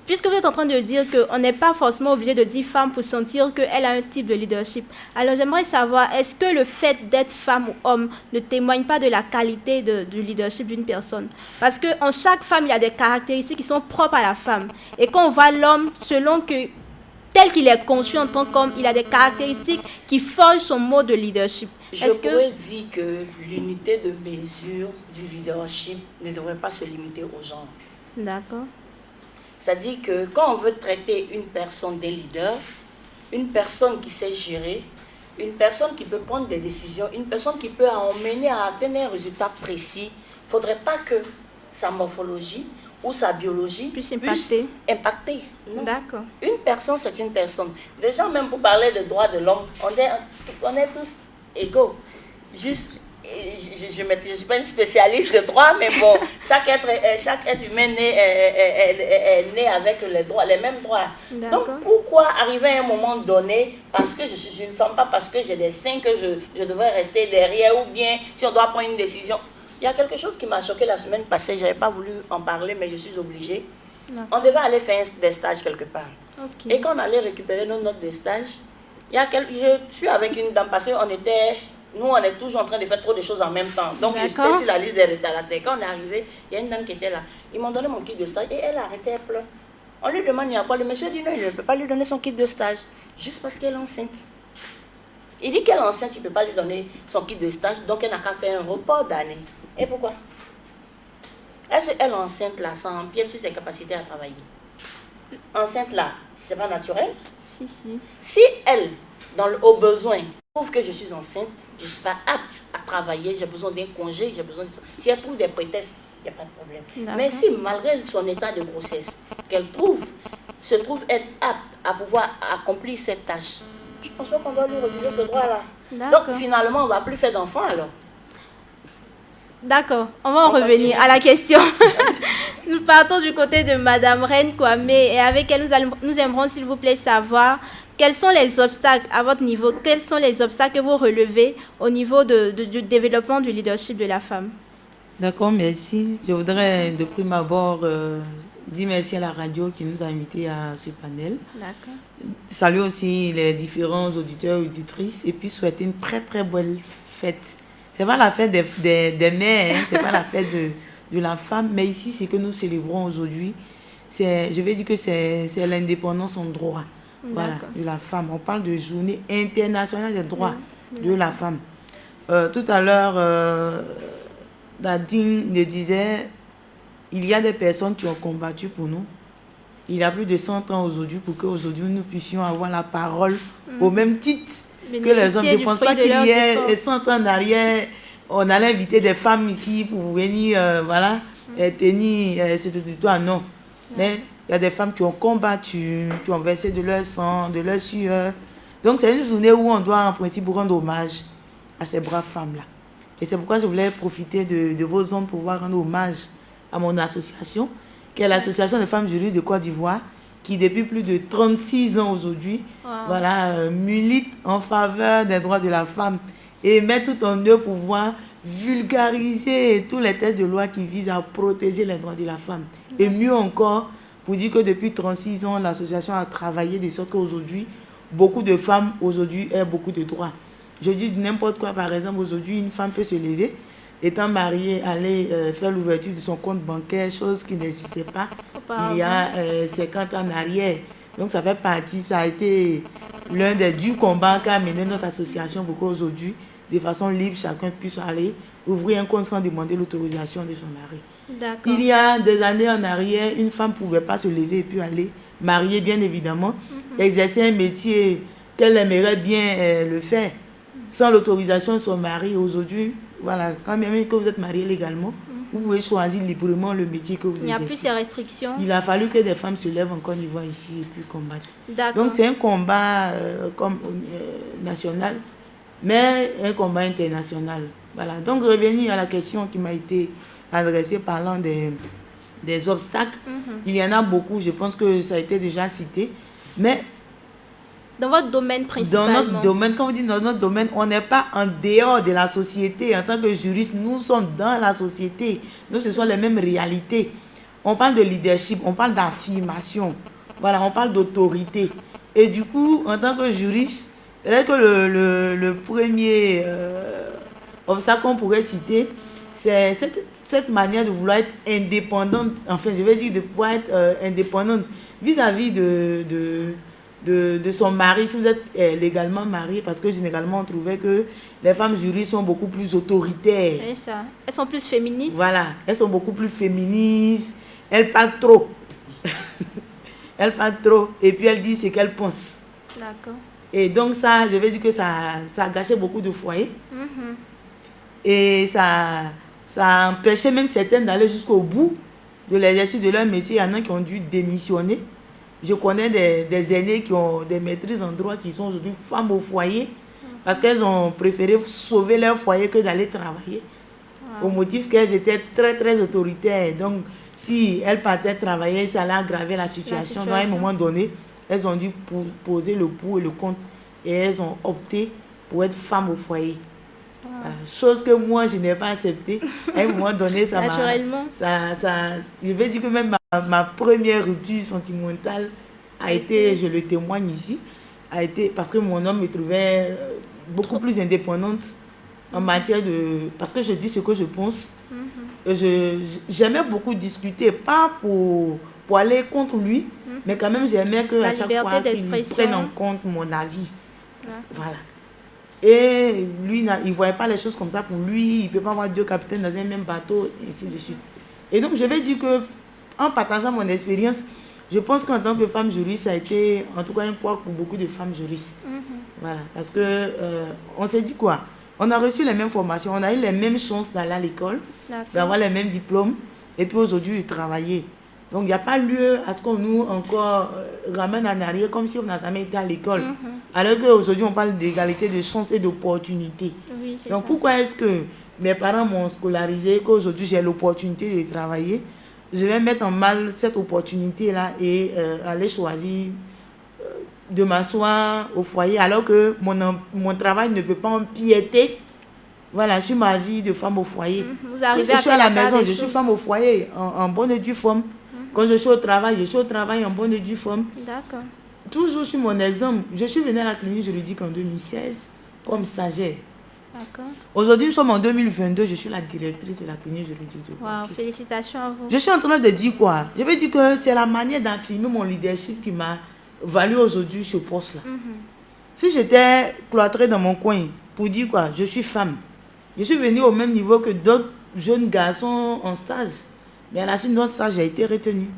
Speaker 1: puisque vous êtes en train de dire qu'on n'est pas forcément obligé de dire femme pour sentir qu'elle a un type de leadership, alors j'aimerais savoir, est-ce que le fait d'être femme ou homme ne témoigne pas de la qualité du leadership d'une personne? Parce qu'en chaque femme, il y a des caractéristiques qui sont propres à la femme. Et quand on voit l'homme, selon que tel qu'il est conçu en tant qu'homme, il a des caractéristiques qui forgent son mode de leadership.
Speaker 3: Je pourrais dire que l'unité de mesure du leadership ne devrait pas se limiter au genre.
Speaker 1: D'accord.
Speaker 3: C'est-à-dire que quand on veut traiter une personne des leaders, une personne qui sait gérer, une personne qui peut prendre des décisions, une personne qui peut emmener à atteindre un résultat précis, il ne faudrait pas que sa morphologie ou sa biologie
Speaker 1: puisse
Speaker 3: impacter.
Speaker 1: D'accord.
Speaker 3: Une personne, c'est une personne. Déjà, même pour parler de droits de l'homme, on est tous égaux. Juste, je ne suis pas une spécialiste de droit, mais bon, chaque être humain est né avec les mêmes droits. Donc, pourquoi arriver à un moment donné, parce que je suis une femme, pas parce que j'ai des seins que je devrais rester derrière, ou bien si on doit prendre une décision. Il y a quelque chose qui m'a choqué la semaine passée, je n'avais pas voulu en parler, mais je suis obligée. On devait aller faire des stages quelque part.
Speaker 1: Okay.
Speaker 3: Et quand on allait récupérer nos notes de stage, je suis avec une dame, parce qu'on était... Nous, on est toujours en train de faire trop de choses en même temps. Donc, j'étais sur la liste des retardataires. Quand on est arrivé, il y a une dame qui était là. Ils m'ont donné mon kit de stage et elle a arrêté, elle pleure. On lui demande, il y a quoi? Le monsieur dit non, il ne peut pas lui donner son kit de stage. Juste parce qu'elle est enceinte. Il dit qu'elle est enceinte, il ne peut pas lui donner son kit de stage. Donc, elle n'a qu'à faire un report d'année. Et pourquoi? Est-ce qu'elle est enceinte là, ça empiète sur ses capacités à travailler? Enceinte là, c'est pas naturel?
Speaker 1: Si.
Speaker 3: Si elle, au besoin, trouve que je suis enceinte, je ne suis pas apte à travailler, j'ai besoin d'un congé, j'ai besoin de... Si elle trouve des prétextes, il n'y a pas de problème. Mais si, malgré son état de grossesse, qu'elle se trouve être apte à pouvoir accomplir cette tâche, je ne pense pas qu'on doit lui refuser ce droit-là. Donc, finalement, on ne va plus faire d'enfants, alors.
Speaker 1: D'accord, on va en revenir à la question. Nous partons du côté de Madame Reine Kwame et avec elle, nous aimerons, s'il vous plaît, savoir quels sont les obstacles à votre niveau, quels sont les obstacles que vous relevez au niveau du développement du leadership de la femme.
Speaker 4: D'accord, merci. Je voudrais de prime abord dire merci à la radio qui nous a invités à ce panel.
Speaker 1: D'accord.
Speaker 4: Saluer aussi les différents auditeurs et auditrices et puis souhaiter une très très belle fête. C'est pas la fête des mères, hein, c'est pas la fête de la femme, mais ici, c'est que nous célébrons aujourd'hui. Je vais dire que c'est l'indépendance en droit, voilà, de la femme. On parle de journée internationale des droits de la femme. Tout à l'heure, Nadine le disait, il y a des personnes qui ont combattu pour nous. Il y a plus de 100 ans aujourd'hui pour qu'aujourd'hui nous puissions avoir la parole au même titre que les hommes. Je ne pense pas qu'il y ait 100 ans en arrière, on allait inviter des femmes ici pour venir tenir ce territoire. Non. Mais il y a des femmes qui ont combattu, qui ont versé de leur sang, de leur sueur. Donc c'est une journée où on doit en principe rendre hommage à ces braves femmes-là. Et c'est pourquoi je voulais profiter de vos ondes pour pouvoir rendre hommage à mon association, qui est l'Association des femmes juristes de Côte d'Ivoire, qui depuis plus de 36 ans aujourd'hui, milite en faveur des droits de la femme et met tout en œuvre pour pouvoir vulgariser tous les textes de loi qui visent à protéger les droits de la femme. Et mieux encore, pour dire que depuis 36 ans, l'association a travaillé de sorte qu'aujourd'hui, beaucoup de femmes aujourd'hui aient beaucoup de droits. Je dis n'importe quoi, par exemple, aujourd'hui, une femme peut se lever, étant mariée, aller faire l'ouverture de son compte bancaire, chose qui n'existait pas il y a 50 ans en arrière. Donc ça fait partie, ça a été l'un des durs combats qu'a mené notre association pour qu'aujourd'hui, de façon libre, chacun puisse aller ouvrir un compte sans demander l'autorisation de son mari. Il y a des années en arrière, une femme ne pouvait pas se lever et puis aller marier, bien évidemment, exercer un métier qu'elle aimerait bien le faire sans l'autorisation de son mari. Aujourd'hui, voilà, quand même que vous êtes marié légalement, vous pouvez choisir librement le métier que vous exercez.
Speaker 1: Il n'y a plus ces restrictions.
Speaker 4: Il a fallu que des femmes se lèvent en Côte d'Ivoire ici et puis combattent. Donc c'est un combat national, mais un combat international. Voilà. Donc revenir à la question qui m'a été adressée parlant des obstacles. Il y en a beaucoup, je pense que ça a été déjà cité, mais
Speaker 1: dans votre domaine principalement.
Speaker 4: Dans notre domaine, quand on dit dans notre domaine, on n'est pas en dehors de la société. En tant que juriste, nous sommes dans la société. Nous, ce sont les mêmes réalités. On parle de leadership, on parle d'affirmation. Voilà, on parle d'autorité. Et du coup, en tant que juriste, c'est que le premier obstacle qu'on pourrait citer, c'est cette manière de vouloir être indépendante. Enfin, je vais dire de pouvoir être indépendante vis-à-vis de son mari, si vous êtes légalement marié, parce que généralement on trouvait que les femmes juristes sont beaucoup plus autoritaires.
Speaker 1: C'est ça. Elles sont plus féministes.
Speaker 4: Voilà, elles sont beaucoup plus féministes. Elles parlent trop. Elles parlent trop. Et puis elles disent ce qu'elles pensent.
Speaker 1: D'accord.
Speaker 4: Et donc ça, je vais dire que ça a gâché beaucoup de foyers. Et ça a empêché même certaines d'aller jusqu'au bout de l'exercice de leur métier. Il y en a qui ont dû démissionner. Je connais des aînés qui ont des maîtrises en droit qui sont aujourd'hui femmes au foyer parce qu'elles ont préféré sauver leur foyer que d'aller travailler. Au motif qu'elles étaient très très autoritaires. Donc si elles partaient travailler, ça allait aggraver la situation. Donc à un moment donné, elles ont dû poser le pour et le contre et elles ont opté pour être femmes au foyer. Voilà. Chose que moi je n'ai pas acceptée. À un moment donné, ça
Speaker 1: naturellement.
Speaker 4: Je vais dire que même ma première rupture sentimentale a été, je le témoigne ici, a été parce que mon homme me trouvait beaucoup plus indépendante en matière de... Parce que je dis ce que je pense. J'aimais beaucoup discuter, pas pour aller contre lui, mais quand même j'aimais qu'à chaque fois qu'il prenne en compte mon avis. Voilà. Et lui, il ne voyait pas les choses comme ça. Pour lui, il ne peut pas avoir deux capitaines dans un même bateau, et ainsi de suite. Et donc, je vais dire que, en partageant mon expérience, je pense qu'en tant que femme juriste, ça a été, en tout cas, un poids pour beaucoup de femmes juristes. Voilà. Parce que, on s'est dit quoi? On a reçu les mêmes formations, on a eu les mêmes chances d'aller à l'école, d'avoir les mêmes diplômes, et puis aujourd'hui, de travailler. Donc, il n'y a pas lieu à ce qu'on nous encore ramène en arrière comme si on n'a jamais été à l'école. Alors qu'aujourd'hui, on parle d'égalité de chances et d'opportunités.
Speaker 1: Oui,
Speaker 4: donc, ça. Pourquoi est-ce que mes parents m'ont scolarisé, qu'aujourd'hui, j'ai l'opportunité de travailler? Je vais mettre en mal cette opportunité-là et aller choisir de m'asseoir au foyer alors que mon travail ne peut pas empiéter voilà, sur ma vie de femme au foyer.
Speaker 1: Vous arrivez
Speaker 4: Quand
Speaker 1: à
Speaker 4: je suis
Speaker 1: faire
Speaker 4: à la
Speaker 1: la part
Speaker 4: maison,
Speaker 1: des
Speaker 4: je suis
Speaker 1: choses.
Speaker 4: femme au foyer, en bonne et due forme. Quand je suis au travail, je suis au travail en bonne et due forme.
Speaker 1: D'accord.
Speaker 4: Toujours sur mon exemple, je suis venue à la clinique juridique en 2016 comme stagiaire.
Speaker 1: D'accord.
Speaker 4: Aujourd'hui, nous sommes en 2022, je suis la directrice de la clinique juridique de
Speaker 1: Wow,
Speaker 4: Bouaké.
Speaker 1: félicitations à vous.
Speaker 4: Je suis en train de dire quoi? Je veux dire que c'est la manière d'affirmer mon leadership qui m'a valu aujourd'hui ce poste-là. Si j'étais cloîtrée dans mon coin pour dire quoi, je suis femme, je suis venue au même niveau que d'autres jeunes garçons en stage. Mais à la suite de notre stage, j'ai été retenue.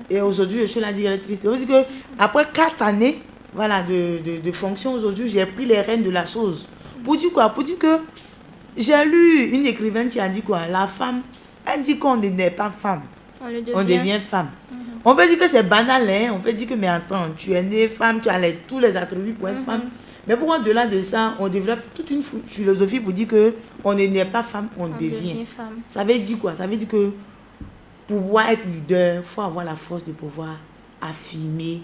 Speaker 4: Et aujourd'hui, je suis la directrice. Ça veut dire que après 4 années voilà, de fonction, aujourd'hui, j'ai pris les rênes de la chose. Pour dire quoi? Pour dire que j'ai lu une écrivaine qui a dit quoi? La femme, elle dit qu'on n'est pas femme. On devient femme. On peut dire que c'est banal, hein? On peut dire que, mais attends, tu es née femme, tu as tous les attributs pour être femme. Mais pour au-delà de ça, on développe toute une philosophie pour dire que on n'est pas femme, on devient
Speaker 1: femme.
Speaker 4: Ça veut dire quoi? Ça veut dire que pour pouvoir être leader, il faut avoir la force de pouvoir affirmer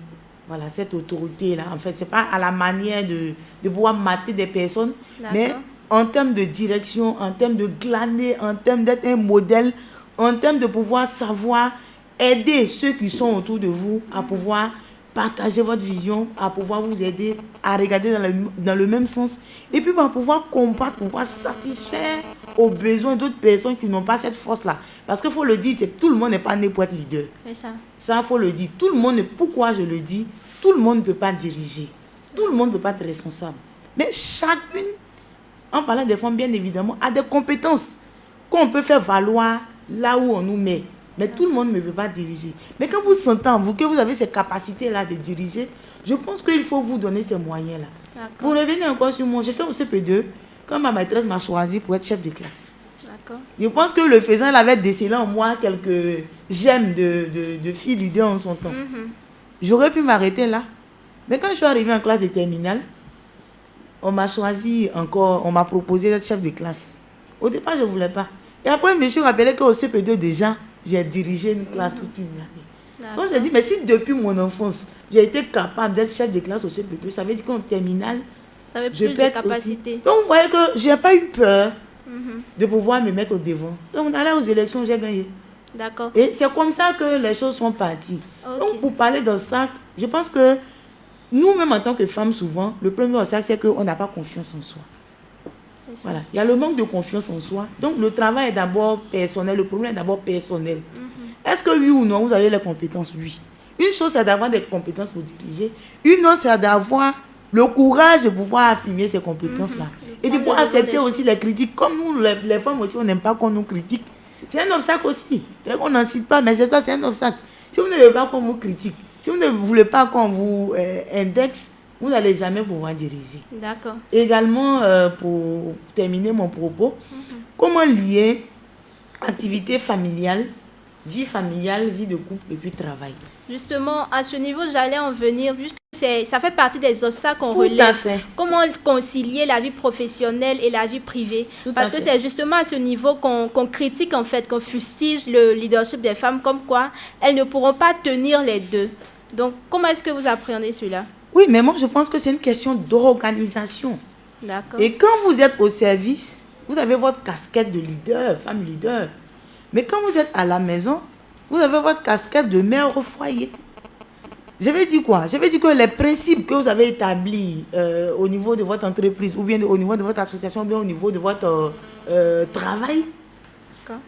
Speaker 4: voilà, cette autorité-là. En fait, ce n'est pas à la manière de pouvoir mater des personnes, mais en termes de direction, en termes de glaner, en termes d'être un modèle, en termes de pouvoir savoir aider ceux qui sont autour de vous à pouvoir partager votre vision, à pouvoir vous aider à regarder dans le même sens et puis à pouvoir combattre, pour pouvoir satisfaire aux besoins d'autres personnes qui n'ont pas cette force-là. Parce qu'il faut le dire, tout le monde n'est pas né pour être leader.
Speaker 1: C'est ça.
Speaker 4: Ça, il faut le dire. Tout le monde, pourquoi je le dis, tout le monde ne peut pas diriger. Tout le monde ne peut pas être responsable. Mais chacune, en parlant des femmes, bien évidemment, a des compétences qu'on peut faire valoir là où on nous met. Mais tout le monde ne peut pas diriger. Mais quand vous sentez en vous que vous avez ces capacités-là de diriger, je pense qu'il faut vous donner ces moyens-là. Pour revenir encore sur moi, j'étais au CP2 quand ma maîtresse m'a choisi pour être chef de classe. Je pense que le faisant, elle avait décelé en moi quelques gemmes de filles leader en son temps. J'aurais pu m'arrêter là. Mais quand je suis arrivée en classe de terminale, on m'a choisi encore, on m'a proposé d'être chef de classe. Au départ, je ne voulais pas. Et après, je me suis rappelé qu'au CP2 déjà, j'ai dirigé une classe toute une année. Donc j'ai dit, mais si depuis mon enfance, j'ai été capable d'être chef de classe au CP2, ça veut dire qu'en terminale,
Speaker 1: je peux être aussi.
Speaker 4: Donc vous voyez que je n'ai pas eu peur de pouvoir me mettre au devant. Donc on allait aux élections, j'ai gagné.
Speaker 1: D'accord.
Speaker 4: Et c'est comme ça que les choses sont parties. Donc pour parler d'obstacles, je pense que nous-mêmes en tant que femmes, souvent, le premier obstacle, c'est qu'on n'a pas confiance en soi. Voilà. Il y a le manque de confiance en soi. Donc le travail est d'abord personnel, le problème est d'abord personnel. Est-ce que oui ou non, vous avez les compétences? Oui. Une chose, c'est d'avoir des compétences pour diriger. Une autre, c'est d'avoir le courage de pouvoir affirmer ces compétences-là. Et de pouvoir accepter aussi les critiques. Comme nous, les femmes aussi, on n'aime pas qu'on nous critique. C'est un obstacle aussi. On n'en cite pas, mais c'est ça, c'est un obstacle. Si vous ne voulez pas qu'on vous critique, si vous ne voulez pas qu'on vous indexe, vous n'allez jamais pouvoir diriger.
Speaker 1: D'accord.
Speaker 4: Également, pour terminer mon propos, comment lier activité familiale, vie de couple et puis travail?
Speaker 1: Justement, à ce niveau, j'allais en venir, puisque ça fait partie des obstacles qu'on
Speaker 4: Tout
Speaker 1: relève.
Speaker 4: à fait.
Speaker 1: Comment concilier la vie professionnelle et la vie privée? Parce que c'est justement à ce niveau qu'on critique, en fait, qu'on fustige le leadership des femmes, comme quoi elles ne pourront pas tenir les deux. Donc, comment est-ce que vous appréhendez cela?
Speaker 4: Oui, mais moi, je pense que c'est une question d'organisation.
Speaker 1: D'accord.
Speaker 4: Et quand vous êtes au service, vous avez votre casquette de leader, femme leader. Mais quand vous êtes à la maison, vous avez votre casquette de mère au foyer. Je vais dire quoi? Je vais dire que les principes que vous avez établis au niveau de votre entreprise, ou bien au niveau de votre association, ou bien au niveau de votre travail,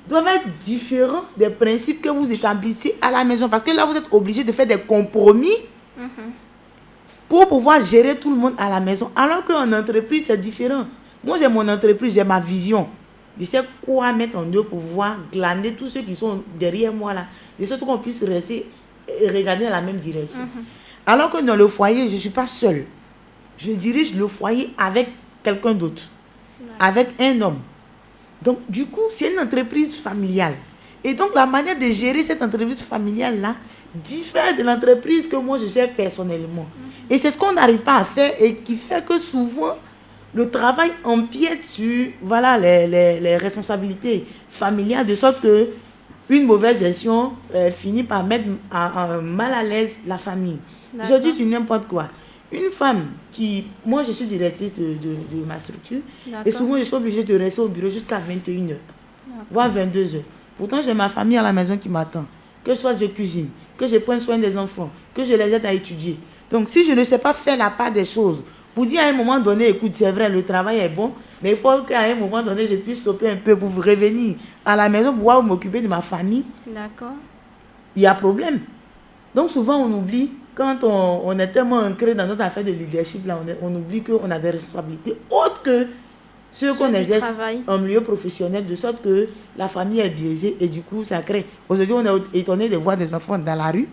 Speaker 4: doivent être différents des principes que vous établissez à la maison. Parce que là, vous êtes obligé de faire des compromis pour pouvoir gérer tout le monde à la maison. Alors qu'en entreprise, c'est différent. Moi, j'ai mon entreprise, j'ai ma vision. Je sais quoi mettre en œuvre pour pouvoir glaner tous ceux qui sont derrière moi là. De sorte qu'on puisse rester et regarder dans la même direction. Alors que dans le foyer, je ne suis pas seule. Je dirige le foyer avec quelqu'un d'autre. Avec un homme. Donc, du coup, c'est une entreprise familiale. Et donc, la manière de gérer cette entreprise familiale-là diffère de l'entreprise que moi, je gère personnellement. Et c'est ce qu'on n'arrive pas à faire et qui fait que souvent, le travail empiète sur voilà, les responsabilités familiales, de sorte que une mauvaise gestion finit par mettre mal à l'aise la famille. Je dis du n'importe quoi. Une femme qui... Moi, je suis directrice de ma structure.
Speaker 1: D'accord.
Speaker 4: Et souvent, je suis obligée de rester au bureau jusqu'à 21h, voire 22h. Pourtant, j'ai ma famille à la maison qui m'attend. Que soit je cuisine, que je prenne soin des enfants, que je les aide à étudier. Donc, si je ne sais pas faire la part des choses, pour dire à un moment donné, écoute, c'est vrai, le travail est bon, mais il faut qu'à un moment donné, je puisse stopper un peu pour revenir à la maison, pour pouvoir m'occuper de ma famille.
Speaker 1: D'accord.
Speaker 4: Il y a problème. Donc, souvent, on oublie, quand on est tellement ancré dans notre affaire de leadership, là, on oublie qu'on a des responsabilités autres que ceux qu'on exerce en milieu professionnel, de sorte que la famille est biaisée et du coup, ça crée. Aujourd'hui, on est étonné de voir des enfants dans la rue.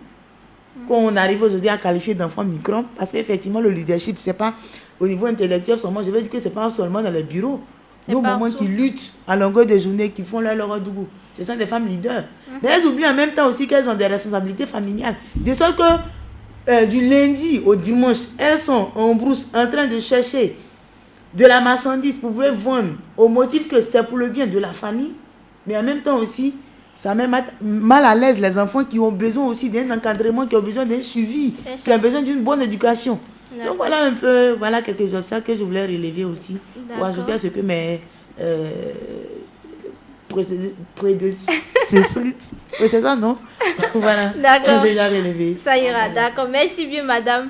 Speaker 4: Qu'on arrive aujourd'hui à qualifier d'enfants microbes, parce qu'effectivement, le leadership, c'est pas au niveau intellectuel seulement. Je veux dire que c'est pas seulement dans les bureaux. Nos mamans qui luttent à longueur de journée, qui font leur dougou, ce sont des femmes leaders. Mais elles oublient en même temps aussi qu'elles ont des responsabilités familiales. De sorte que du lundi au dimanche, elles sont en brousse en train de chercher de la marchandise pour pouvoir vendre au motif que c'est pour le bien de la famille. Mais en même temps aussi, ça met mal à l'aise les enfants qui ont besoin aussi d'un encadrement, qui ont besoin d'un suivi, qui ont besoin d'une bonne éducation. Donc voilà un peu, voilà quelques obstacles que je voulais relever aussi, pour ajouter à ce que mes c'est ça, non? Voilà.
Speaker 1: D'accord.
Speaker 4: J'ai déjà relevé.
Speaker 1: Ça ira, d'accord. Merci bien, madame.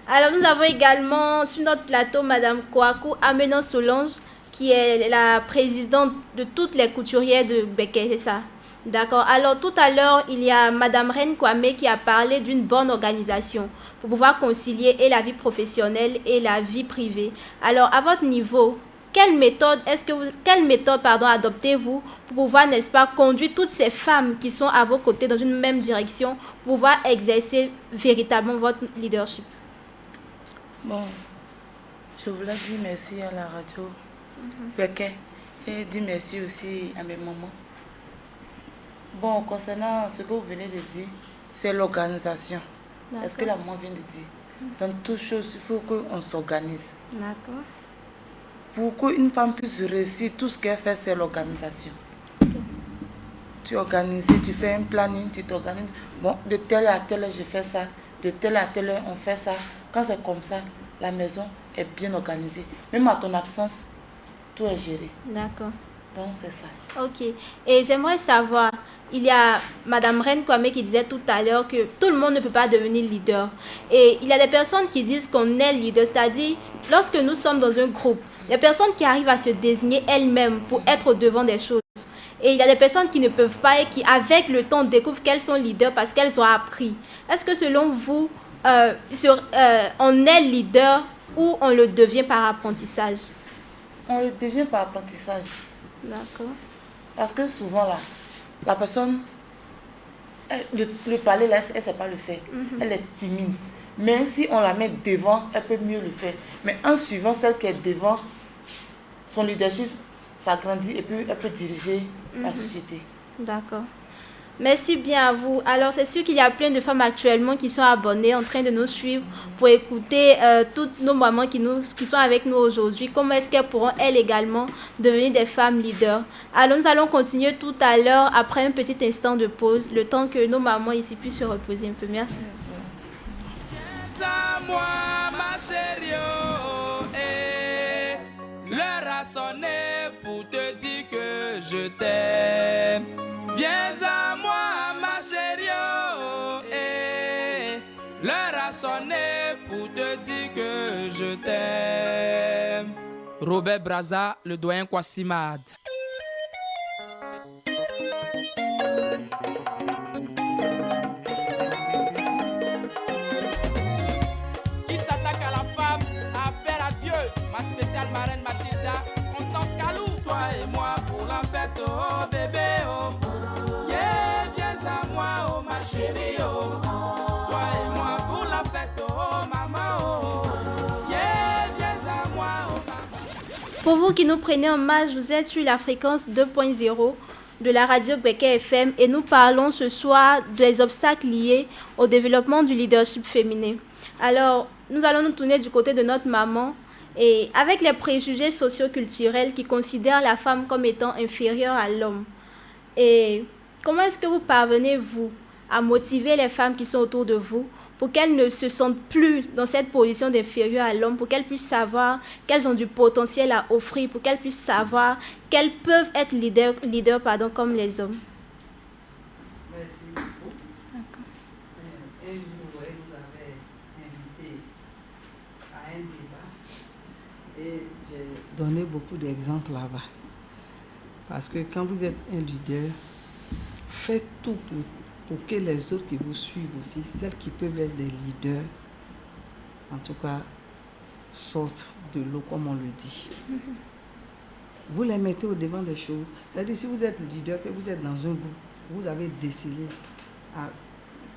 Speaker 1: Alors, nous avons également sur notre plateau madame Kouakou Amenon Solange, qui est la présidente de toutes les couturières de Béquet, c'est ça? D'accord. Alors, tout à l'heure, il y a madame Reine Kwame qui a parlé d'une bonne organisation pour pouvoir concilier et la vie professionnelle et la vie privée. Alors, à votre niveau, quelle méthode adoptez-vous pour pouvoir, n'est-ce pas, conduire toutes ces femmes qui sont à vos côtés dans une même direction pour pouvoir exercer véritablement votre leadership?
Speaker 5: Bon, je voulais dire merci à la radio Béquet et dire merci aussi à mes mamans. Bon, concernant ce que vous venez de dire, c'est l'organisation. Est-ce que la maman vient de dire? Dans toutes choses, il faut qu'on s'organise.
Speaker 1: D'accord.
Speaker 5: Pour qu'une femme puisse réussir, tout ce qu'elle fait, c'est l'organisation. Tu organises, tu fais un planning, tu t'organises. Bon, de telle à telle heure, je fais ça. De telle à telle heure, on fait ça. Quand c'est comme ça, la maison est bien organisée. Même à ton absence, tout est géré.
Speaker 1: D'accord.
Speaker 5: Donc, c'est ça.
Speaker 1: Ok. Et j'aimerais savoir, il y a madame Reine Kwame qui disait tout à l'heure que tout le monde ne peut pas devenir leader. Et il y a des personnes qui disent qu'on est leader, c'est-à-dire, lorsque nous sommes dans un groupe, il y a des personnes qui arrivent à se désigner elles-mêmes pour être au devant des choses. Et il y a des personnes qui ne peuvent pas et qui, avec le temps, découvrent qu'elles sont leaders parce qu'elles ont appris. Est-ce que selon vous, on est leader ou on le devient par apprentissage?
Speaker 5: On le devient par apprentissage.
Speaker 1: D'accord.
Speaker 5: Parce que souvent, là, la personne, le parler, là, elle ne sait pas le faire. Elle est timide. Mais si on la met devant, elle peut mieux le faire. Mais en suivant celle qui est devant, son leadership s'agrandit et puis elle peut diriger la société.
Speaker 1: D'accord. Merci bien à vous. Alors, c'est sûr qu'il y a plein de femmes actuellement qui sont abonnées, en train de nous suivre pour écouter toutes nos mamans qui sont avec nous aujourd'hui. Comment est-ce qu'elles pourront, elles également, devenir des femmes leaders? Alors, nous allons continuer tout à l'heure, après un petit instant de pause, le temps que nos mamans ici puissent se reposer un peu. Merci.
Speaker 6: Viens à moi, ma chérie, oh, l'heure a sonné pour te dire que je t'aime. Viens à moi, ma chérie, oh, l'heure a sonné pour te dire que je t'aime. Robert Braza, le doyen Kwassimad. Qui s'attaque à la femme a affaire à Dieu. Ma spéciale marraine Mathilda, Constance Kalou. Toi et moi pour la fête, oh bébé, oh. Yeah, viens à moi, oh ma chérie, oh. Toi et moi pour la fête, oh maman, oh. Yeah, viens à moi, oh maman.
Speaker 1: Pour vous qui nous prenez en marche, vous êtes sur la fréquence 2.0 de la radio Béquet FM et nous parlons ce soir des obstacles liés au développement du leadership féminin. Alors, nous allons nous tourner du côté de notre maman et avec les préjugés socio-culturels qui considèrent la femme comme étant inférieure à l'homme. Et comment est-ce que vous parvenez, vous, à motiver les femmes qui sont autour de vous pour pour qu'elles ne se sentent plus dans cette position d'inférieure à l'homme, pour qu'elles puissent savoir qu'elles ont du potentiel à offrir, pour qu'elles puissent savoir qu'elles peuvent être leaders comme les hommes.
Speaker 2: Merci beaucoup. Un jour, vous avez invité à un débat et j'ai donné beaucoup d'exemples là-bas. Parce que quand vous êtes un leader, faites tout pour que les autres qui vous suivent aussi, celles qui peuvent être des leaders, en tout cas, sortent de l'eau, comme on le dit. Vous les mettez au devant des choses. C'est-à-dire, si vous êtes leader, que vous êtes dans un groupe, vous avez décelé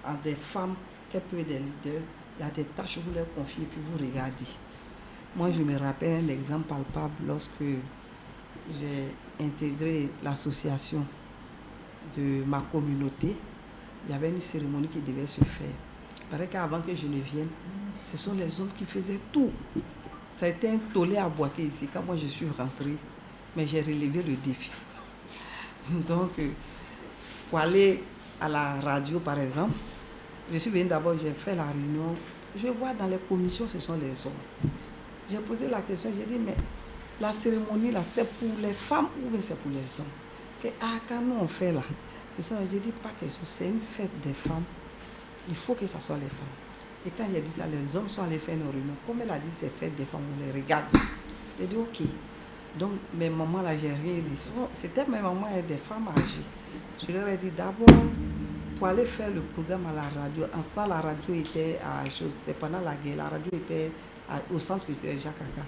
Speaker 2: à des femmes qui peuvent être des leaders, il y a des tâches que vous leur confiez, puis vous regardez. Moi, je me rappelle un exemple palpable lorsque j'ai intégré l'association de ma communauté. Il y avait une cérémonie qui devait se faire. Il paraît qu'avant que je ne vienne, ce sont les hommes qui faisaient tout. Ça a été un tollé à boiter ici quand moi je suis rentrée, mais j'ai relevé le défi. Donc, pour aller à la radio par exemple, je suis venue d'abord, j'ai fait la réunion. Je vois dans les commissions, ce sont les hommes. J'ai posé la question, j'ai dit, mais la cérémonie là, c'est pour les femmes ou bien c'est pour les hommes? Quand nous on fait là, j'ai dit pas que c'est une fête des femmes, il faut que ce soit les femmes. Et quand j'ai dit ça, les hommes sont allés faire nos réunions. Comme elle a dit c'est fête des femmes, on les regarde. J'ai dit ok. Donc mes mamans là, j'ai rien dit. C'était mes mamans et des femmes âgées. Je leur ai dit d'abord, pour aller faire le programme à la radio, en ce temps la radio était à chose, c'est pendant la guerre, la radio était au centre culturel Jacques Aka.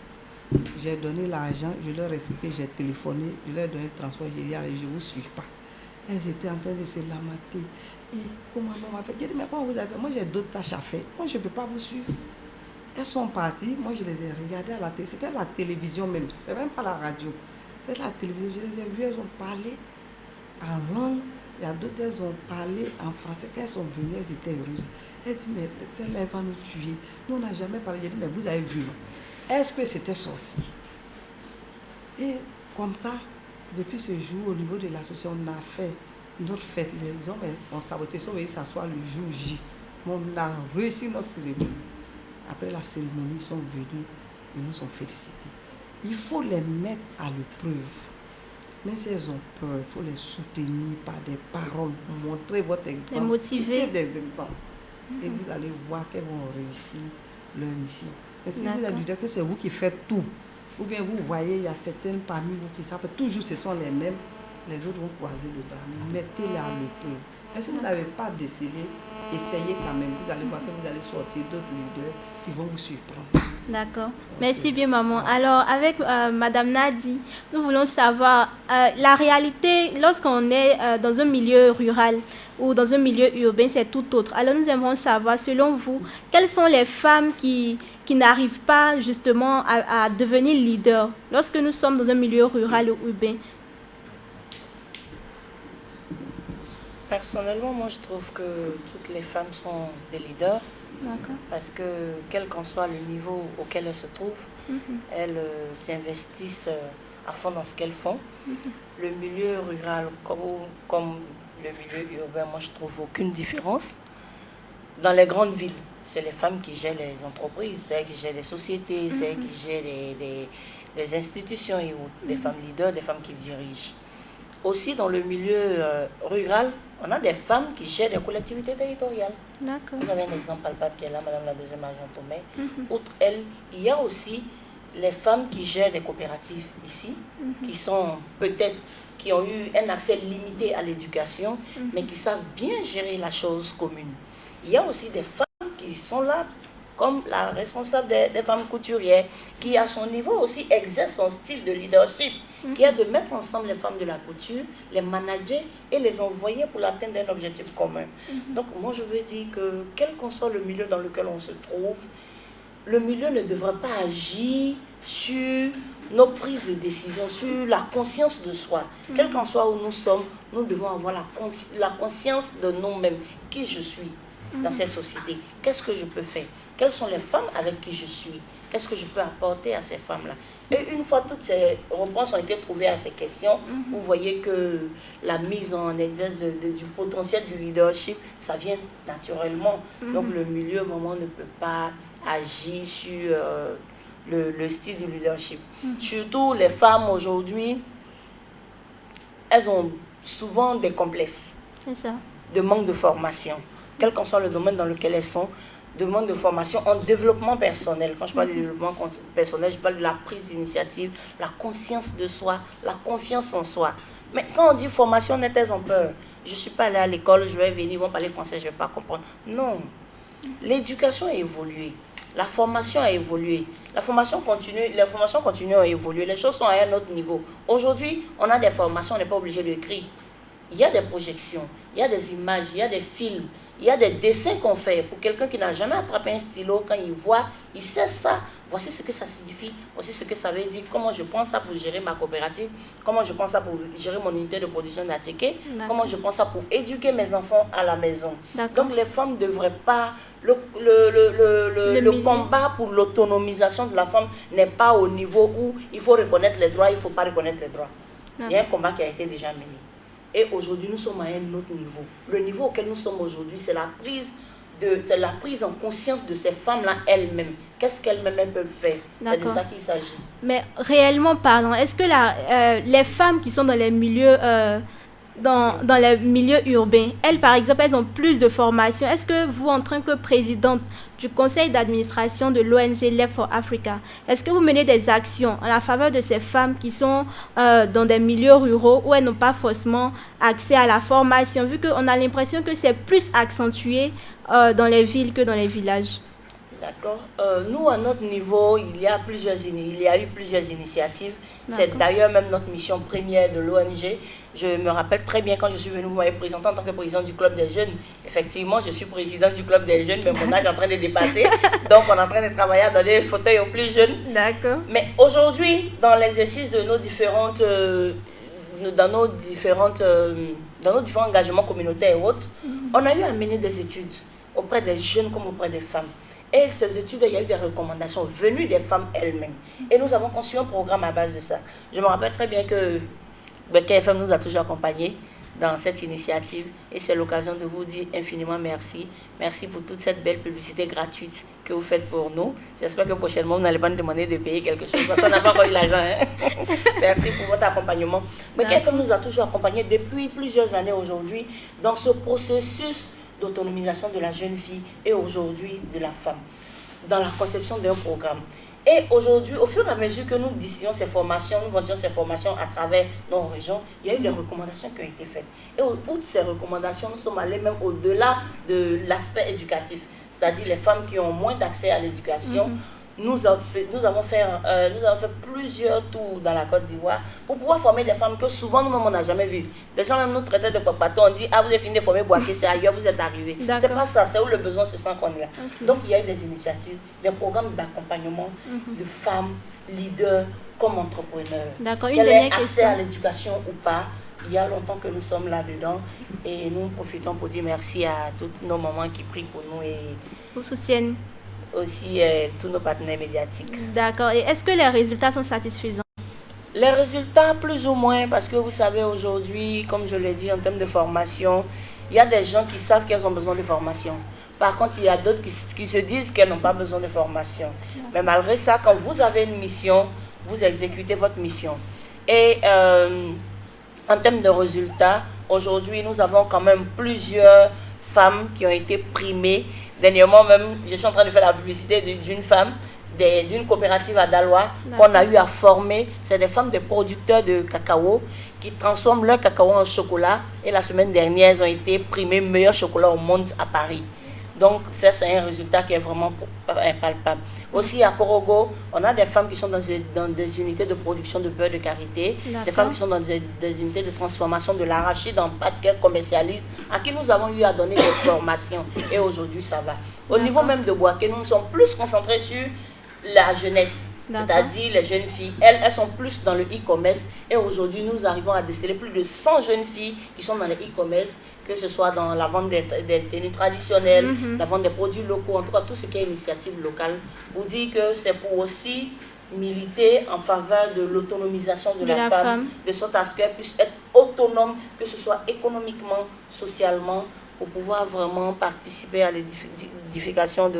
Speaker 2: J'ai donné l'argent, je leur ai expliqué, j'ai téléphoné, je leur ai donné le transport, j'ai dit allez, je ne vous suis pas. Elles étaient en train de se lamenter. Et comment on m'a fait? J'ai dit, mais comment vous avez fait? Moi, j'ai d'autres tâches à faire. Moi, je ne peux pas vous suivre. Elles sont parties. Moi, je les ai regardées à la télé. C'était la télévision même. C'est même pas la radio. C'est la télévision. Je les ai vues. Elles ont parlé en langue. Il y a d'autres, elles ont parlé en français. Quand elles sont venues, elles étaient heureuses. Elles disent, mais celle-là, elle va nous tuer. Nous, on n'a jamais parlé. J'ai dit, mais vous avez vu, non? Est-ce que c'était sorcier? Et comme ça, depuis ce jour, au niveau de l'association, on a fait notre fête. Les hommes ont saboté, ils sont venus s'asseoir le jour J. On a réussi notre cérémonie. Après la cérémonie, ils sont venus, ils nous ont félicités. Il faut les mettre à l'épreuve. Même si elles ont peur, il faut les soutenir par des paroles, montrer votre exemple.
Speaker 1: Les motiver.
Speaker 2: Des exemples. Et vous allez voir qu'elles vont réussir leur mission. Mais si vous avez dit que c'est vous qui faites tout, ou bien vous voyez, il y a certaines parmi vous qui savent, toujours ce sont les mêmes, les autres vont croiser le bras. Mettez-les à l'épreuve. Et si vous n'avez pas décelé, essayez quand même. Vous allez voir que vous allez sortir d'autres leaders qui vont vous surprendre.
Speaker 1: D'accord. Merci bien, maman. Alors, avec Madame Nadi, nous voulons savoir la réalité lorsqu'on est dans un milieu rural ou dans un milieu urbain, c'est tout autre. Alors, nous aimerions savoir, selon vous, quelles sont les femmes qui n'arrivent pas justement à devenir leader lorsque nous sommes dans un milieu rural ou urbain?
Speaker 3: Personnellement, moi, je trouve que toutes les femmes sont des leaders.
Speaker 1: D'accord.
Speaker 3: Parce que quel qu'en soit le niveau auquel elles se trouvent, elles s'investissent à fond dans ce qu'elles font. Le milieu rural comme le milieu urbain, moi je trouve aucune différence. Dans les grandes villes, c'est les femmes qui gèrent les entreprises, c'est elles qui gèrent les sociétés, c'est elles qui gèrent les institutions et autres, des femmes leaders, des femmes qui dirigent. Aussi dans le milieu rural, on a des femmes qui gèrent des collectivités territoriales.
Speaker 1: D'accord.
Speaker 3: Vous avez un exemple palpable qui est là, Madame la deuxième agent Tomé. Outre elle, il y a aussi les femmes qui gèrent des coopératives ici, qui sont peut-être, qui ont eu un accès limité à l'éducation, mais qui savent bien gérer la chose commune. Il y a aussi des femmes qui sont là, comme la responsable des femmes couturières, qui à son niveau aussi exerce son style de leadership, qui est de mettre ensemble les femmes de la couture, les manager et les envoyer pour l'atteinte d'un objectif commun. Donc moi je veux dire que quel qu'en soit le milieu dans lequel on se trouve, le milieu ne devrait pas agir sur nos prises de décision, sur la conscience de soi. Quel qu'en soit où nous sommes, nous devons avoir la conscience de nous-mêmes, qui je suis dans cette société, qu'est-ce que je peux faire, quelles sont les femmes avec qui je suis, qu'est-ce que je peux apporter à ces femmes-là? Et une fois toutes ces réponses ont été trouvées à ces questions, vous voyez que la mise en exerce du potentiel du leadership, ça vient naturellement. Donc le milieu vraiment ne peut pas agir sur le style du leadership. Surtout les femmes aujourd'hui, elles ont souvent des complexes.
Speaker 1: C'est ça.
Speaker 3: De manque de formation, quel qu'en soit le domaine dans lequel elles sont, de manque de formation en développement personnel. Quand je parle de développement personnel, je parle de la prise d'initiative, la conscience de soi, la confiance en soi. Mais quand on dit formation, elles ont peur. Je ne suis pas allée à l'école, je vais venir, ils vont parler français, je ne vais pas comprendre. Non. L'éducation a évolué. La formation a évolué. Les formations continuent à évoluer. Les choses sont à un autre niveau. Aujourd'hui, on a des formations, on n'est pas obligé d'écrire. Il y a des projections, il y a des images, il y a des films, il y a des dessins qu'on fait. Pour quelqu'un qui n'a jamais attrapé un stylo, quand il voit, il sait ça. Voici ce que ça signifie, voici ce que ça veut dire, comment je pense ça pour gérer ma coopérative, comment je pense ça pour gérer mon unité de production d'attiqués, comment je pense ça pour éduquer mes enfants à la maison. Donc les femmes ne devraient pas... Le combat pour l'autonomisation de la femme n'est pas au niveau où il faut reconnaître les droits, il ne faut pas reconnaître les droits. Il y a un combat qui a été déjà mené. Et aujourd'hui, nous sommes à un autre niveau. Le niveau auquel nous sommes aujourd'hui, c'est la prise en conscience de ces femmes-là elles-mêmes. Qu'est-ce qu'elles-mêmes peuvent faire? C'est de ça qu'il s'agit.
Speaker 1: Mais réellement parlant, est-ce que les femmes qui sont dans les milieux... Dans les milieux urbains, elles, par exemple, elles ont plus de formation. Est-ce que vous, en tant que présidente du conseil d'administration de l'ONG Left for Africa, est-ce que vous menez des actions en la faveur de ces femmes qui sont dans des milieux ruraux où elles n'ont pas forcément accès à la formation, vu qu'on a l'impression que c'est plus accentué dans les villes que dans les villages?
Speaker 3: D'accord. Nous, à notre niveau, il y a eu plusieurs initiatives. C'est d'ailleurs même notre mission première de l'ONG. Je me rappelle très bien quand je suis venue, vous m'avez présenté en tant que présidente du Club des Jeunes. Effectivement, je suis présidente du Club des Jeunes, mais mon âge est en train de dépasser. Donc, on est en train de travailler à donner des fauteuils aux plus jeunes.
Speaker 1: D'accord.
Speaker 3: Mais aujourd'hui, dans l'exercice de dans nos différents engagements communautaires et autres, on a eu à mener des études auprès des jeunes comme auprès des femmes. Et ces études, il y a eu des recommandations venues des femmes elles-mêmes. Et nous avons conçu un programme à base de ça. Je me rappelle très bien que KFM nous a toujours accompagnés dans cette initiative. Et c'est l'occasion de vous dire infiniment merci. Merci pour toute cette belle publicité gratuite que vous faites pour nous. J'espère que prochainement, vous n'allez pas nous demander de payer quelque chose parce qu'on n'a pas encore eu l'argent. Merci pour votre accompagnement. Mais KFM nous a toujours accompagnés depuis plusieurs années aujourd'hui dans ce processus d'autonomisation de la jeune fille et aujourd'hui de la femme, dans la conception d'un programme. Et aujourd'hui, au fur et à mesure que nous vendions ces formations à travers nos régions, il y a eu des recommandations qui ont été faites. Et au bout de ces recommandations, nous sommes allés même au-delà de l'aspect éducatif, c'est-à-dire les femmes qui ont moins d'accès à l'éducation. Nous avons fait plusieurs tours dans la Côte d'Ivoire pour pouvoir former des femmes que souvent nous-mêmes on n'a jamais vues. Des gens même nous traitaient de papato, on dit ah vous avez fini de former Boaké, c'est ailleurs, vous êtes arrivés. C'est pas ça, c'est où le besoin se sent qu'on est là. Donc il y a eu des initiatives, des programmes d'accompagnement de femmes leaders comme entrepreneurs.
Speaker 1: D'accord, une
Speaker 3: Qu'elle ait
Speaker 1: dernière
Speaker 3: accès
Speaker 1: question.
Speaker 3: à l'éducation ou pas. Il y a longtemps que nous sommes là-dedans et nous profitons pour dire merci à toutes nos mamans qui prient pour nous et
Speaker 1: Vous soutiennent.
Speaker 3: aussi tous nos partenaires médiatiques.
Speaker 1: D'accord. Et est-ce que les résultats sont satisfaisants?
Speaker 3: Les résultats, plus ou moins, parce que vous savez, aujourd'hui, comme je l'ai dit, en termes de formation, il y a des gens qui savent qu'elles ont besoin de formation. Par contre, il y a d'autres qui se disent qu'elles n'ont pas besoin de formation. Mais malgré ça, quand vous avez une mission, vous exécutez votre mission. Et en termes de résultats, aujourd'hui, nous avons quand même plusieurs femmes qui ont été primées. Dernièrement même, je suis en train de faire la publicité d'une femme, d'une coopérative à Daloa, qu'on a eu à former. C'est des femmes de producteurs de cacao qui transforment leur cacao en chocolat. Et la semaine dernière, elles ont été primées meilleur chocolat au monde à Paris. Donc, ça, c'est un résultat qui est vraiment impalpable. Aussi, à Korogo, on a des femmes qui sont dans des unités de production de beurre de karité, des femmes qui sont dans des unités de transformation de l'arachide en pâte qu'elles commercialisent, à qui nous avons eu à donner des formations. Et aujourd'hui, ça va. Au niveau même de Boaké, nous nous sommes plus concentrés sur la jeunesse. C'est-à-dire les jeunes filles, elles sont plus dans le e-commerce et aujourd'hui nous arrivons à déceler plus de 100 jeunes filles qui sont dans le e-commerce que ce soit dans la vente des tenues traditionnelles, la vente des produits locaux, en tout cas tout ce qui est initiative locale, pour dire que c'est pour aussi militer en faveur de l'autonomisation de la femme, de sorte à ce qu'elle puisse être autonome, que ce soit économiquement, socialement, pour pouvoir vraiment participer à l'édification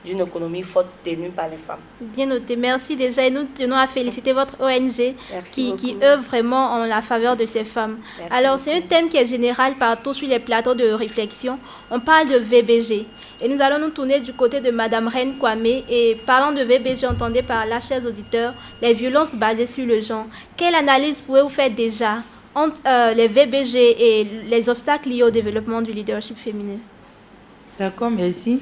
Speaker 3: d'une économie forte tenue par les femmes.
Speaker 1: Bien noté, merci déjà et nous tenons à féliciter votre ONG qui œuvre vraiment en la faveur de ces femmes.
Speaker 3: Merci
Speaker 1: Alors
Speaker 3: beaucoup.
Speaker 1: c'est un thème qui est général partout sur les plateaux de réflexion. On parle de VBG et nous allons nous tourner du côté de Madame Reine Kwame et parlant de VBG, entendez par là, chers auditeurs, les violences basées sur le genre. Quelle analyse pouvez-vous faire déjà entre les VBG et les obstacles liés au développement du leadership féminin?
Speaker 4: D'accord, merci.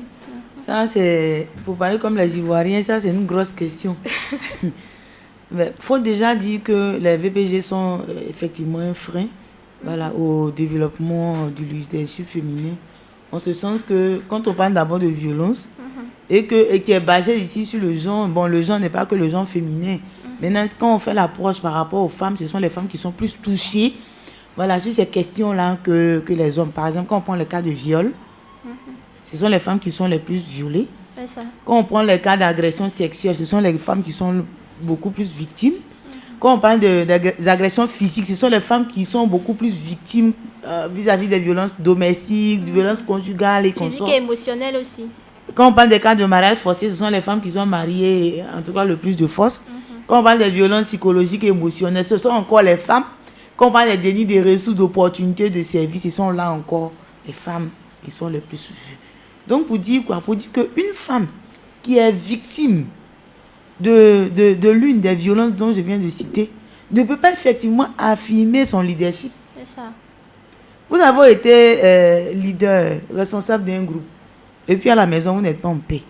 Speaker 4: Ça, c'est, pour parler comme les Ivoiriens, ça, c'est une grosse question. Il faut déjà dire que les VBG sont effectivement un frein voilà, au développement du leadership féminin. En ce sens que, quand on parle d'abord de violence, et qui est basé ici sur le genre, bon, le genre n'est pas que le genre féminin. Maintenant, quand on fait l'approche par rapport aux femmes, ce sont les femmes qui sont plus touchées voilà, sur ces questions-là que les hommes. Par exemple, quand on prend le cas de viol, ce sont les femmes qui sont les plus violées.
Speaker 1: C'est ça.
Speaker 4: Quand on prend le cas d'agression sexuelle, ce sont les femmes qui sont beaucoup plus victimes. Quand on parle des agressions physiques, ce sont les femmes qui sont beaucoup plus victimes vis-à-vis des violences domestiques, des violences conjugales et consorts.
Speaker 1: Physique et émotionnelle aussi.
Speaker 4: Quand on parle des cas de mariage forcé, ce sont les femmes qui sont mariées, en tout cas le plus de force. Quand on parle des violences psychologiques et émotionnelles, ce sont encore les femmes. Quand on parle des dénis de ressources, d'opportunités, de services, ce sont là encore les femmes qui sont les plus vues. Donc pour dire quoi? Pour dire qu'une femme qui est victime de l'une des violences dont je viens de citer ne peut pas effectivement affirmer son leadership.
Speaker 1: C'est ça.
Speaker 4: Vous avez été leader, responsable d'un groupe. Et puis à la maison, vous n'êtes pas en paix.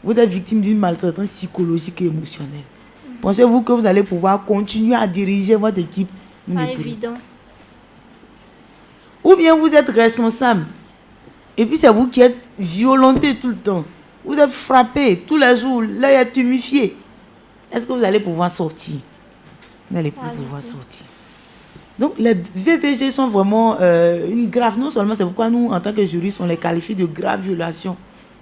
Speaker 4: Vous êtes victime d'une maltraitance psychologique et émotionnelle. Pensez-vous que vous allez pouvoir continuer à diriger votre équipe?
Speaker 1: Pas évident.
Speaker 4: Ou bien vous êtes responsable. Et puis c'est vous qui êtes violenté tout le temps. Vous êtes frappé tous les jours, l'œil est tuméfié. Est-ce que vous allez pouvoir sortir? Vous n'allez plus pouvoir sortir. Donc les VBG sont vraiment une grave, non seulement c'est pourquoi nous, en tant que juristes, on les qualifie de graves violations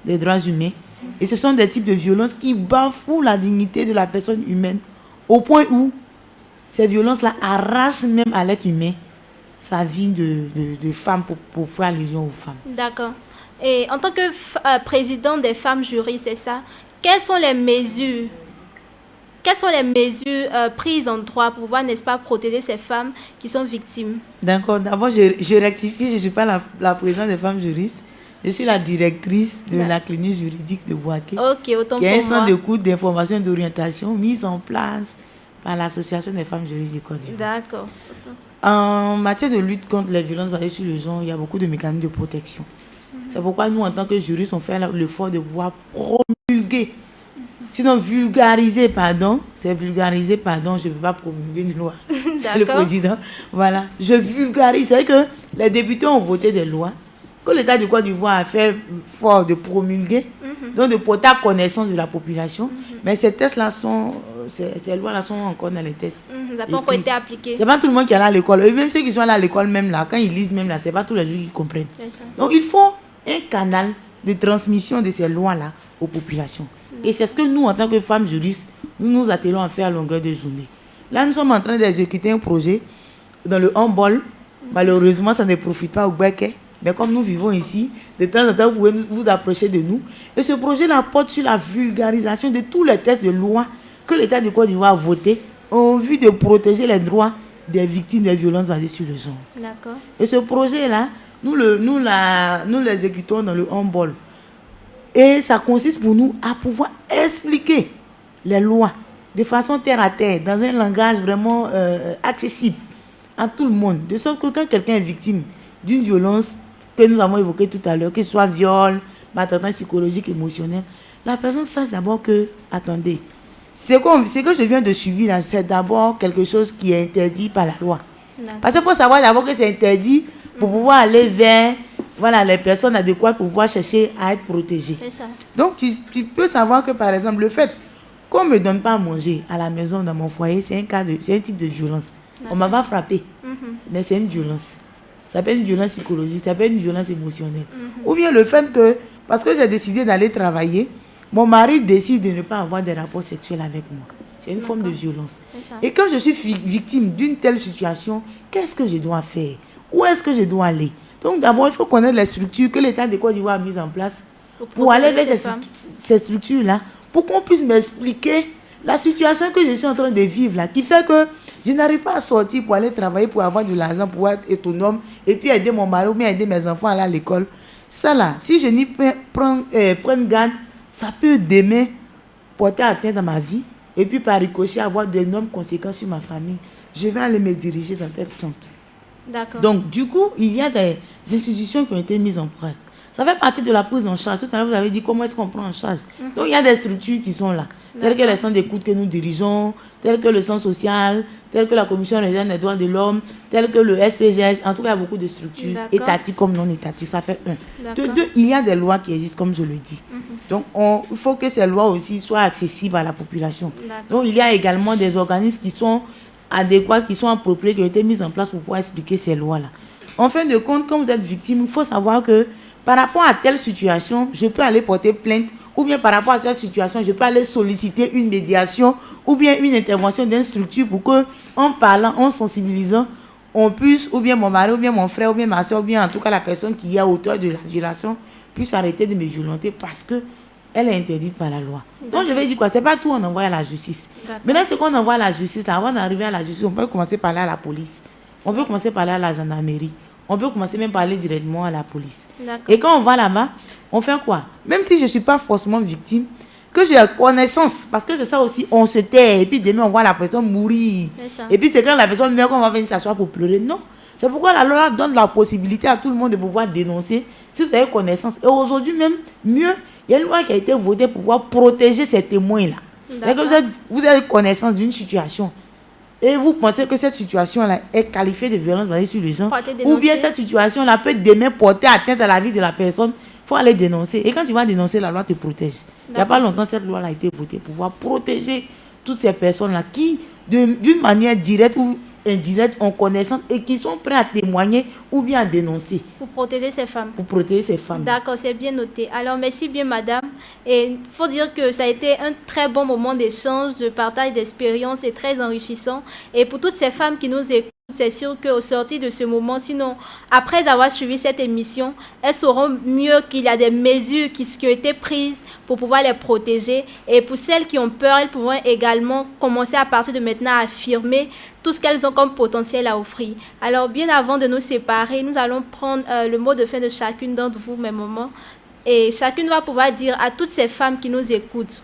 Speaker 4: des droits humains. Et ce sont des types de violences qui bafouent la dignité de la personne humaine au point où ces violences-là arrachent même à l'être humain sa vie de femme pour faire allusion aux femmes.
Speaker 1: D'accord. Et en tant que président des femmes juristes, c'est ça, quelles sont les mesures prises en droit pour pouvoir, n'est-ce pas, protéger ces femmes qui sont victimes?
Speaker 4: D'accord. D'abord, je rectifie, je ne suis pas la présidente des femmes juristes. Je suis la directrice de la clinique juridique de Bouaké.
Speaker 1: Ok, autant
Speaker 4: qui est un
Speaker 1: pour moi.
Speaker 4: centre d'écoute, d'information et d'orientation mis en place par l'Association des femmes juristes du Côte d'Ivoire.
Speaker 1: D'accord.
Speaker 4: En matière de lutte contre les violences basées sur le genre, il y a beaucoup de mécanismes de protection. C'est pourquoi nous, en tant que juristes, on fait l'effort de pouvoir promulguer. Sinon, vulgariser, pardon. C'est vulgariser, pardon, je ne veux pas promulguer une loi. C'est le président. Voilà. Je vulgarise. C'est vrai que les députés ont voté des lois que l'État du Côte d'Ivoire a fait fort de promulguer, donc de porter à connaissance de la population. Mais ces tests-là ces lois-là sont encore dans les tests.
Speaker 1: Ça n'a pas encore été appliqué.
Speaker 4: C'est pas tout le monde qui est allé à l'école. Et même ceux qui sont allés à l'école, même là, quand ils lisent, même là, c'est pas tous les jours qu'ils comprennent. Donc il faut un canal de transmission de ces lois-là aux populations. Et c'est ce que nous, en tant que femmes juristes, nous nous attelons à faire à longueur de journée. Là, nous sommes en train d'exécuter un projet dans le handball. Malheureusement, ça ne profite pas au Bouaké. Mais comme nous vivons ici, de temps en temps, vous pouvez vous approcher de nous. Et ce projet-là porte sur la vulgarisation de tous les textes de loi que l'État du Côte d'Ivoire a votés en vue de protéger les droits des victimes des violences basées sur le genre.
Speaker 1: D'accord.
Speaker 4: Et ce projet-là, nous l'exécutons dans le handball. Et ça consiste pour nous à pouvoir expliquer les lois de façon terre à terre, dans un langage vraiment accessible à tout le monde. De sorte que quand quelqu'un est victime d'une violence que nous avons évoquée tout à l'heure, que ce soit viol, maltraitance psychologique, émotionnelle, la personne sache d'abord que, attendez, ce que je viens de subir là, c'est d'abord quelque chose qui est interdit par la loi. Parce qu'il faut savoir d'abord que c'est interdit pour pouvoir aller vers les personnes adéquates pour pouvoir chercher à être protégées.
Speaker 1: C'est ça.
Speaker 4: Donc tu peux savoir que par exemple le fait qu'on ne me donne pas à manger à la maison dans mon foyer, c'est un type de violence. On ne m'a pas frappé, mais c'est une violence. ça peut être une violence psychologique, ça peut être une violence émotionnelle. Ou bien le fait que, parce que j'ai décidé d'aller travailler, mon mari décide de ne pas avoir des rapports sexuels avec moi. C'est une forme de violence. Et quand je suis victime d'une telle situation, qu'est-ce que je dois faire? Où est-ce que je dois aller? Donc d'abord, il faut connaître les structures que l'État de Côte d'Ivoire a mises en place pour aller vers ces structures-là, pour qu'on puisse m'expliquer la situation que je suis en train de vivre là, qui fait que je n'arrive pas à sortir pour aller travailler, pour avoir de l'argent, pour être autonome, et puis aider mon mari ou bien aider mes enfants à aller à l'école. Ça là, si je n'y prends garde, ça peut demain porter atteinte à ma vie, et puis par ricochet avoir d'énormes conséquences sur ma famille. Je vais aller me diriger dans tel centre.
Speaker 1: D'accord.
Speaker 4: Donc, du coup, il y a des institutions qui ont été mises en place. Ça fait partie de la prise en charge. Tout à l'heure, vous avez dit comment est-ce qu'on prend en charge. Donc, il y a des structures qui sont là, telles que les centres d'écoute que nous dirigeons, telles que le centre social, telles que la Commission régionale des droits de l'homme, telles que le SPGH. En tout cas, il y a beaucoup de structures, étatiques comme non étatiques. Ça fait un. De deux, il y a des lois qui existent, comme je le dis. Donc, il faut que ces lois aussi soient accessibles à la population. Donc, il y a également des organismes qui sont adéquats, qui sont appropriés, qui ont été mis en place pour pouvoir expliquer ces lois-là. En fin de compte, quand vous êtes victime, il faut savoir que par rapport à telle situation, je peux aller porter plainte, ou bien par rapport à cette situation, je peux aller solliciter une médiation, ou bien une intervention d'une structure pour que, en parlant, en sensibilisant, on puisse, ou bien mon mari, ou bien mon frère, ou bien ma soeur, ou bien en tout cas la personne qui est auteur de la violation, puisse arrêter de me violenter parce que elle est interdite par la loi. Donc je vais dire quoi? C'est pas tout on envoie à la justice. Maintenant, ce qu'on envoie à la justice, là, avant d'arriver à la justice, on peut commencer par aller à la police. On peut commencer par aller à la gendarmerie. On peut commencer même par aller directement à la police. Et quand on va là-bas, on fait quoi? Même si je ne suis pas forcément victime, que j'ai connaissance, parce que c'est ça aussi, on se tait, et puis demain on voit la personne mourir. Et puis c'est quand la personne meurt qu'on va venir s'asseoir pour pleurer. Non. C'est pourquoi la loi donne la possibilité à tout le monde de pouvoir dénoncer si vous avez connaissance. Et aujourd'hui même, mieux, il y a une loi qui a été votée pour pouvoir protéger ces témoins-là. C'est que vous avez connaissance d'une situation et vous pensez que cette situation-là est qualifiée de violence basée sur les gens, ou bien cette situation-là peut demain porter atteinte à la vie de la personne, il faut aller dénoncer. Et quand tu vas dénoncer, la loi te protège. Il n'y a pas longtemps, cette loi-là a été votée pour pouvoir protéger toutes ces personnes-là qui, d'une manière directe ou indirecte, ont connaissance et qui sont prêts à témoigner ou bien à dénoncer.
Speaker 1: Pour protéger ces femmes.
Speaker 4: Pour protéger ces femmes.
Speaker 1: D'accord, c'est bien noté. Alors, merci bien, madame. Et il faut dire que ça a été un très bon moment d'échange, de partage d'expériences et très enrichissant. Et pour toutes ces femmes qui nous écoutent, c'est sûr qu'au sortir de ce moment, sinon, après avoir suivi cette émission, elles sauront mieux qu'il y a des mesures qui ont été prises pour pouvoir les protéger. Et pour celles qui ont peur, elles pourront également commencer à partir de maintenant à affirmer tout ce qu'elles ont comme potentiel à offrir. Alors, bien avant de nous séparer, nous allons prendre le mot de fin de chacune d'entre vous, mes mamans. Et chacune va pouvoir dire à toutes ces femmes qui nous écoutent,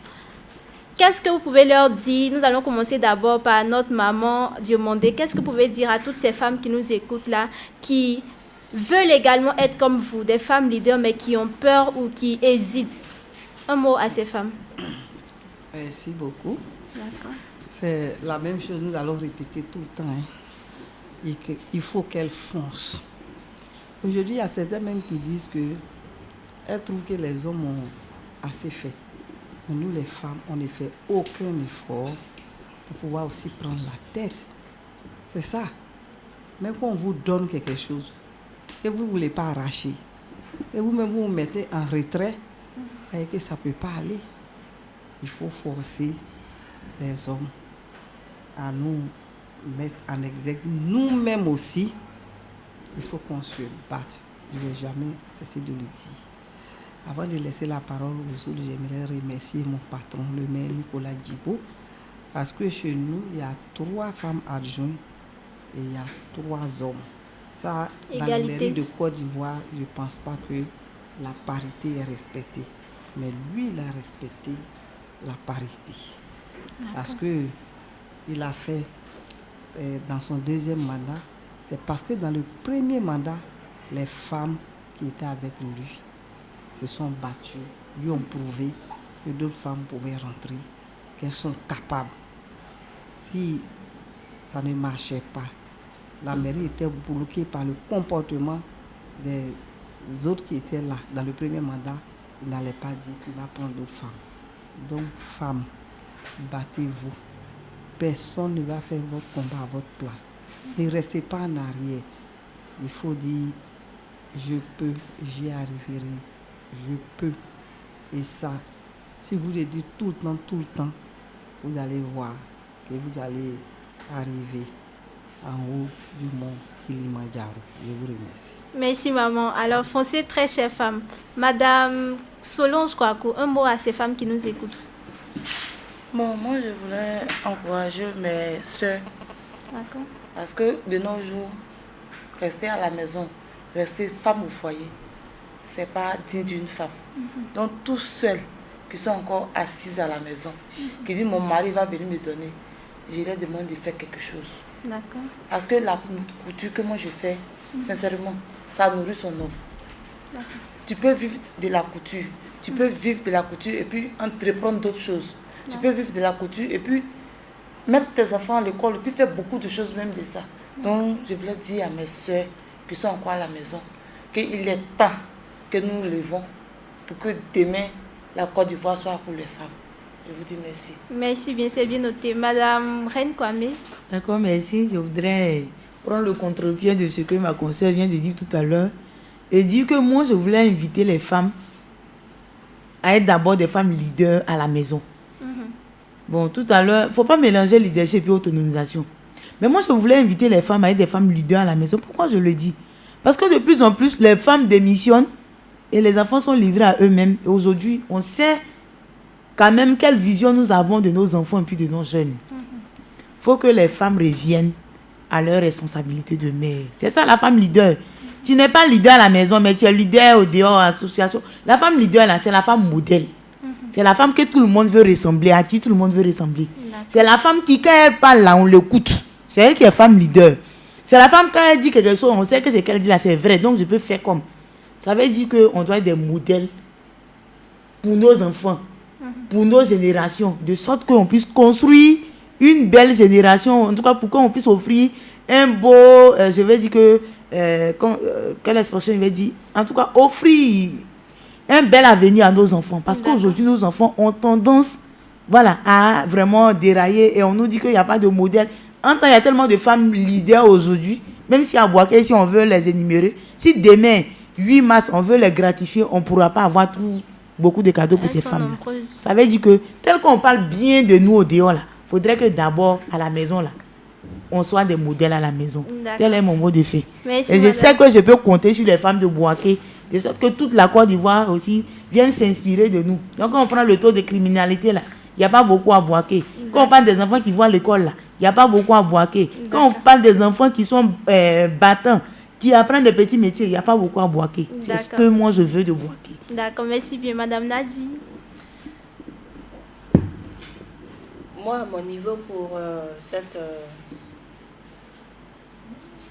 Speaker 1: qu'est-ce que vous pouvez leur dire? Nous allons commencer d'abord par notre maman Diomandé. Qu'est-ce que vous pouvez dire à toutes ces femmes qui nous écoutent là, qui veulent également être comme vous, des femmes leaders, mais qui ont peur ou qui hésitent? Un mot à ces femmes.
Speaker 2: Merci beaucoup.
Speaker 1: D'accord.
Speaker 2: C'est la même chose, nous allons répéter tout le temps. Et il faut qu'elles foncent. Aujourd'hui, il y a certains même qui disent qu'elles trouvent que les hommes ont assez fait. Mais nous, les femmes, on ne fait aucun effort pour pouvoir aussi prendre la tête. C'est ça. Même quand on vous donne quelque chose, et vous ne voulez pas arracher, et vous-même vous mettez en retrait, et que ça ne peut pas aller. Il faut forcer les hommes à nous mettre en exergue. Nous-mêmes aussi, il faut qu'on se batte. Je ne vais jamais cesser de le dire. Avant de laisser la parole aux autres, j'aimerais remercier mon patron, le maire Nicolas Djibo, parce que chez nous, il y a 3 femmes adjointes et il y a 3 hommes. Ça, dans la mairie de Côte d'Ivoire, je ne pense pas que la parité est respectée. Mais lui, il a respecté la parité. Parce qu'il a fait, dans son deuxième mandat, c'est parce que dans le premier mandat, les femmes qui étaient avec lui se sont battues, lui ont prouvé que d'autres femmes pouvaient rentrer, qu'elles sont capables. Si ça ne marchait pas, la mairie était bloquée par le comportement des autres qui étaient là. Dans le premier mandat, il n'allait pas dire qu'il va prendre d'autres femmes. Donc, femmes, battez-vous. Personne ne va faire votre combat à votre place. Ne restez pas en arrière. Il faut dire, je peux, j'y arriverai, je peux. Et ça, si vous le dites tout le temps, vous allez voir que vous allez arriver en haut du mont Kilimanjaro. Je vous remercie.
Speaker 1: Merci maman. Alors foncez très chère femme. Madame Solange Kouakou, un mot à ces femmes qui nous écoutent.
Speaker 5: Bon, moi je voulais encourager mes soeurs.
Speaker 1: D'accord.
Speaker 5: Parce que de nos jours, rester à la maison, rester femme au foyer, c'est pas digne d'une femme. Donc tous celles qui sont encore assises à la maison, qui disent mon mari va venir me donner, je leur demande de faire quelque chose.
Speaker 1: D'accord.
Speaker 5: Parce que la couture que moi je fais, sincèrement, ça nourrit son homme.
Speaker 1: D'accord.
Speaker 5: Tu peux vivre de la couture, tu peux vivre de la couture et puis entreprendre d'autres choses. Tu peux vivre de la couture et puis mettre tes enfants à l'école et puis faire beaucoup de choses même de ça. Donc je voulais dire à mes soeurs qui sont encore à la maison qu'il est temps que nous nous levons pour que demain la Côte d'Ivoire soit pour les femmes. Je vous dis merci.
Speaker 1: Merci bien, c'est bien noté. Madame Reine Kwame.
Speaker 4: D'accord, merci. Je voudrais prendre le contre-pied de ce que ma conseillère vient de dire tout à l'heure et dire que moi, je voulais inviter les femmes à être d'abord des femmes leaders à la maison. Bon, tout à l'heure, il ne faut pas mélanger leadership et autonomisation. Mais moi, je voulais inviter les femmes à être des femmes leaders à la maison. Pourquoi je le dis? Parce que de plus en plus, les femmes démissionnent et les enfants sont livrés à eux-mêmes. Et aujourd'hui, on sait quand même quelle vision nous avons de nos enfants et puis de nos jeunes. Il faut que les femmes reviennent à leur responsabilité de mère. C'est ça la femme leader. Tu n'es pas leader à la maison, mais tu es leader au dehors, à l'association. La femme leader, là, c'est la femme modèle. C'est la femme que tout le monde veut ressembler, à qui tout le monde veut ressembler. C'est la femme qui, quand elle parle là, on l'écoute. C'est elle qui est femme leader. C'est la femme, quand elle dit quelque chose, on sait que c'est qu'elle dit là, c'est vrai, donc je peux faire comme. Ça veut dire qu'on doit être des modèles pour nos enfants, pour nos générations, de sorte qu'on puisse construire une belle génération, en tout cas pour qu'on puisse offrir un beau, je vais dire que, quelle expression je vais dire, en tout cas offrir un bel avenir à nos enfants. Parce qu'aujourd'hui, nos enfants ont tendance, voilà, à vraiment dérailler et on nous dit qu'il n'y a pas de modèle. En temps, il y a tellement de femmes leaders aujourd'hui, même si à Boaké, si on veut les énumérer, si demain, 8 mars, on veut les gratifier, on ne pourra pas avoir beaucoup de cadeaux pour ces femmes. Ça veut dire que, tel qu'on parle bien de nous au dehors, là, il faudrait que d'abord, à la maison, là, on soit des modèles à la maison. Tel est mon mot de fait.
Speaker 1: Merci,
Speaker 4: et je sais que je peux compter sur les femmes de Boaké, de sorte que toute la Côte d'Ivoire aussi vienne s'inspirer de nous. Donc, quand on prend le taux de criminalité, là, il n'y a pas beaucoup à Boaké. Quand on parle des enfants qui vont à l'école, là, il n'y a pas beaucoup à Boaké. Quand on parle des enfants qui sont battants, qui apprennent des petits métiers, il n'y a pas beaucoup à Boaké. C'est ce que moi je veux de Boaké.
Speaker 1: D'accord, merci bien. Madame Nadi.
Speaker 3: Moi, à mon niveau, pour cette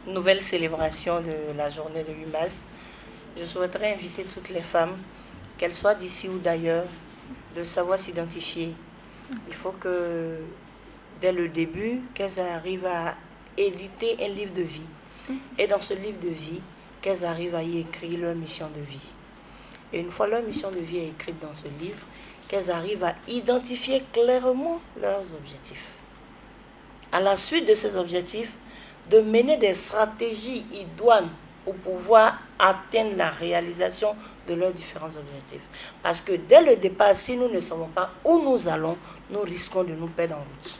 Speaker 3: nouvelle célébration de la journée de 8 mars, je souhaiterais inviter toutes les femmes, qu'elles soient d'ici ou d'ailleurs, de savoir s'identifier. Il faut que, dès le début, qu'elles arrivent à éditer un livre de vie. Et dans ce livre de vie, qu'elles arrivent à y écrire leur mission de vie. Et une fois leur mission de vie est écrite dans ce livre, qu'elles arrivent à identifier clairement leurs objectifs. À la suite de ces objectifs, de mener des stratégies idoines pour pouvoir atteindre la réalisation de leurs différents objectifs. Parce que dès le départ, si nous ne savons pas où nous allons, nous risquons de nous perdre en route.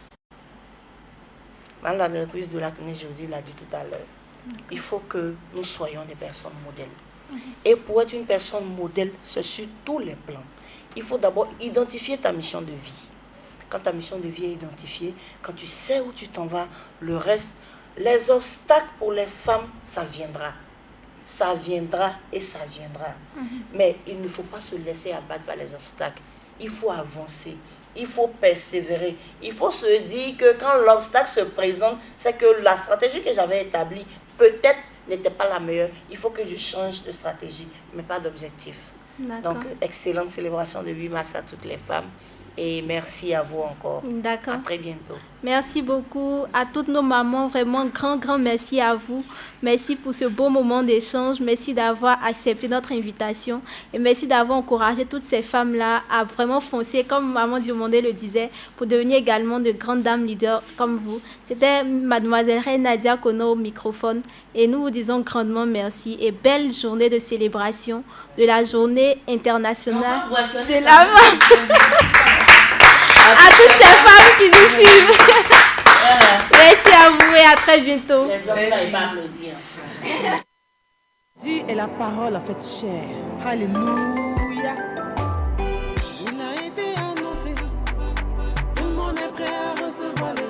Speaker 3: Madame la directrice de la CNES Jodi l'a dit tout à l'heure. Il faut que nous soyons des personnes modèles. Et pour être une personne modèle, c'est sur tous les plans. Il faut d'abord identifier ta mission de vie. Quand ta mission de vie est identifiée, quand tu sais où tu t'en vas, le reste, les obstacles pour les femmes, ça viendra. Ça viendra et ça viendra. Mais il ne faut pas se laisser abattre par les obstacles. Il faut avancer. Il faut persévérer. Il faut se dire que quand l'obstacle se présente, c'est que la stratégie que j'avais établie peut-être n'était pas la meilleure. Il faut que je change de stratégie, mais pas d'objectif. Donc, excellente célébration de 8 mars à toutes les femmes.
Speaker 4: Et merci à vous encore.
Speaker 1: D'accord.
Speaker 4: À très bientôt.
Speaker 1: Merci beaucoup à toutes nos mamans. Vraiment, grand merci à vous. Merci pour ce beau moment d'échange. Merci d'avoir accepté notre invitation. Et merci d'avoir encouragé toutes ces femmes-là à vraiment foncer, comme Maman Diomandé le disait, pour devenir également de grandes dames leaders comme vous. C'était Mademoiselle Reine Nadia Kono au microphone. Et nous vous disons grandement merci. Et belle journée de célébration de la journée internationale de la femme. À toutes ces femmes qui nous suivent. Merci à vous et à très bientôt.
Speaker 3: Les hommes, là, ils vont applaudir.
Speaker 7: Jésus est la parole en fait chair. Alléluia. Il a été annoncé. Tout le monde est prêt à recevoir le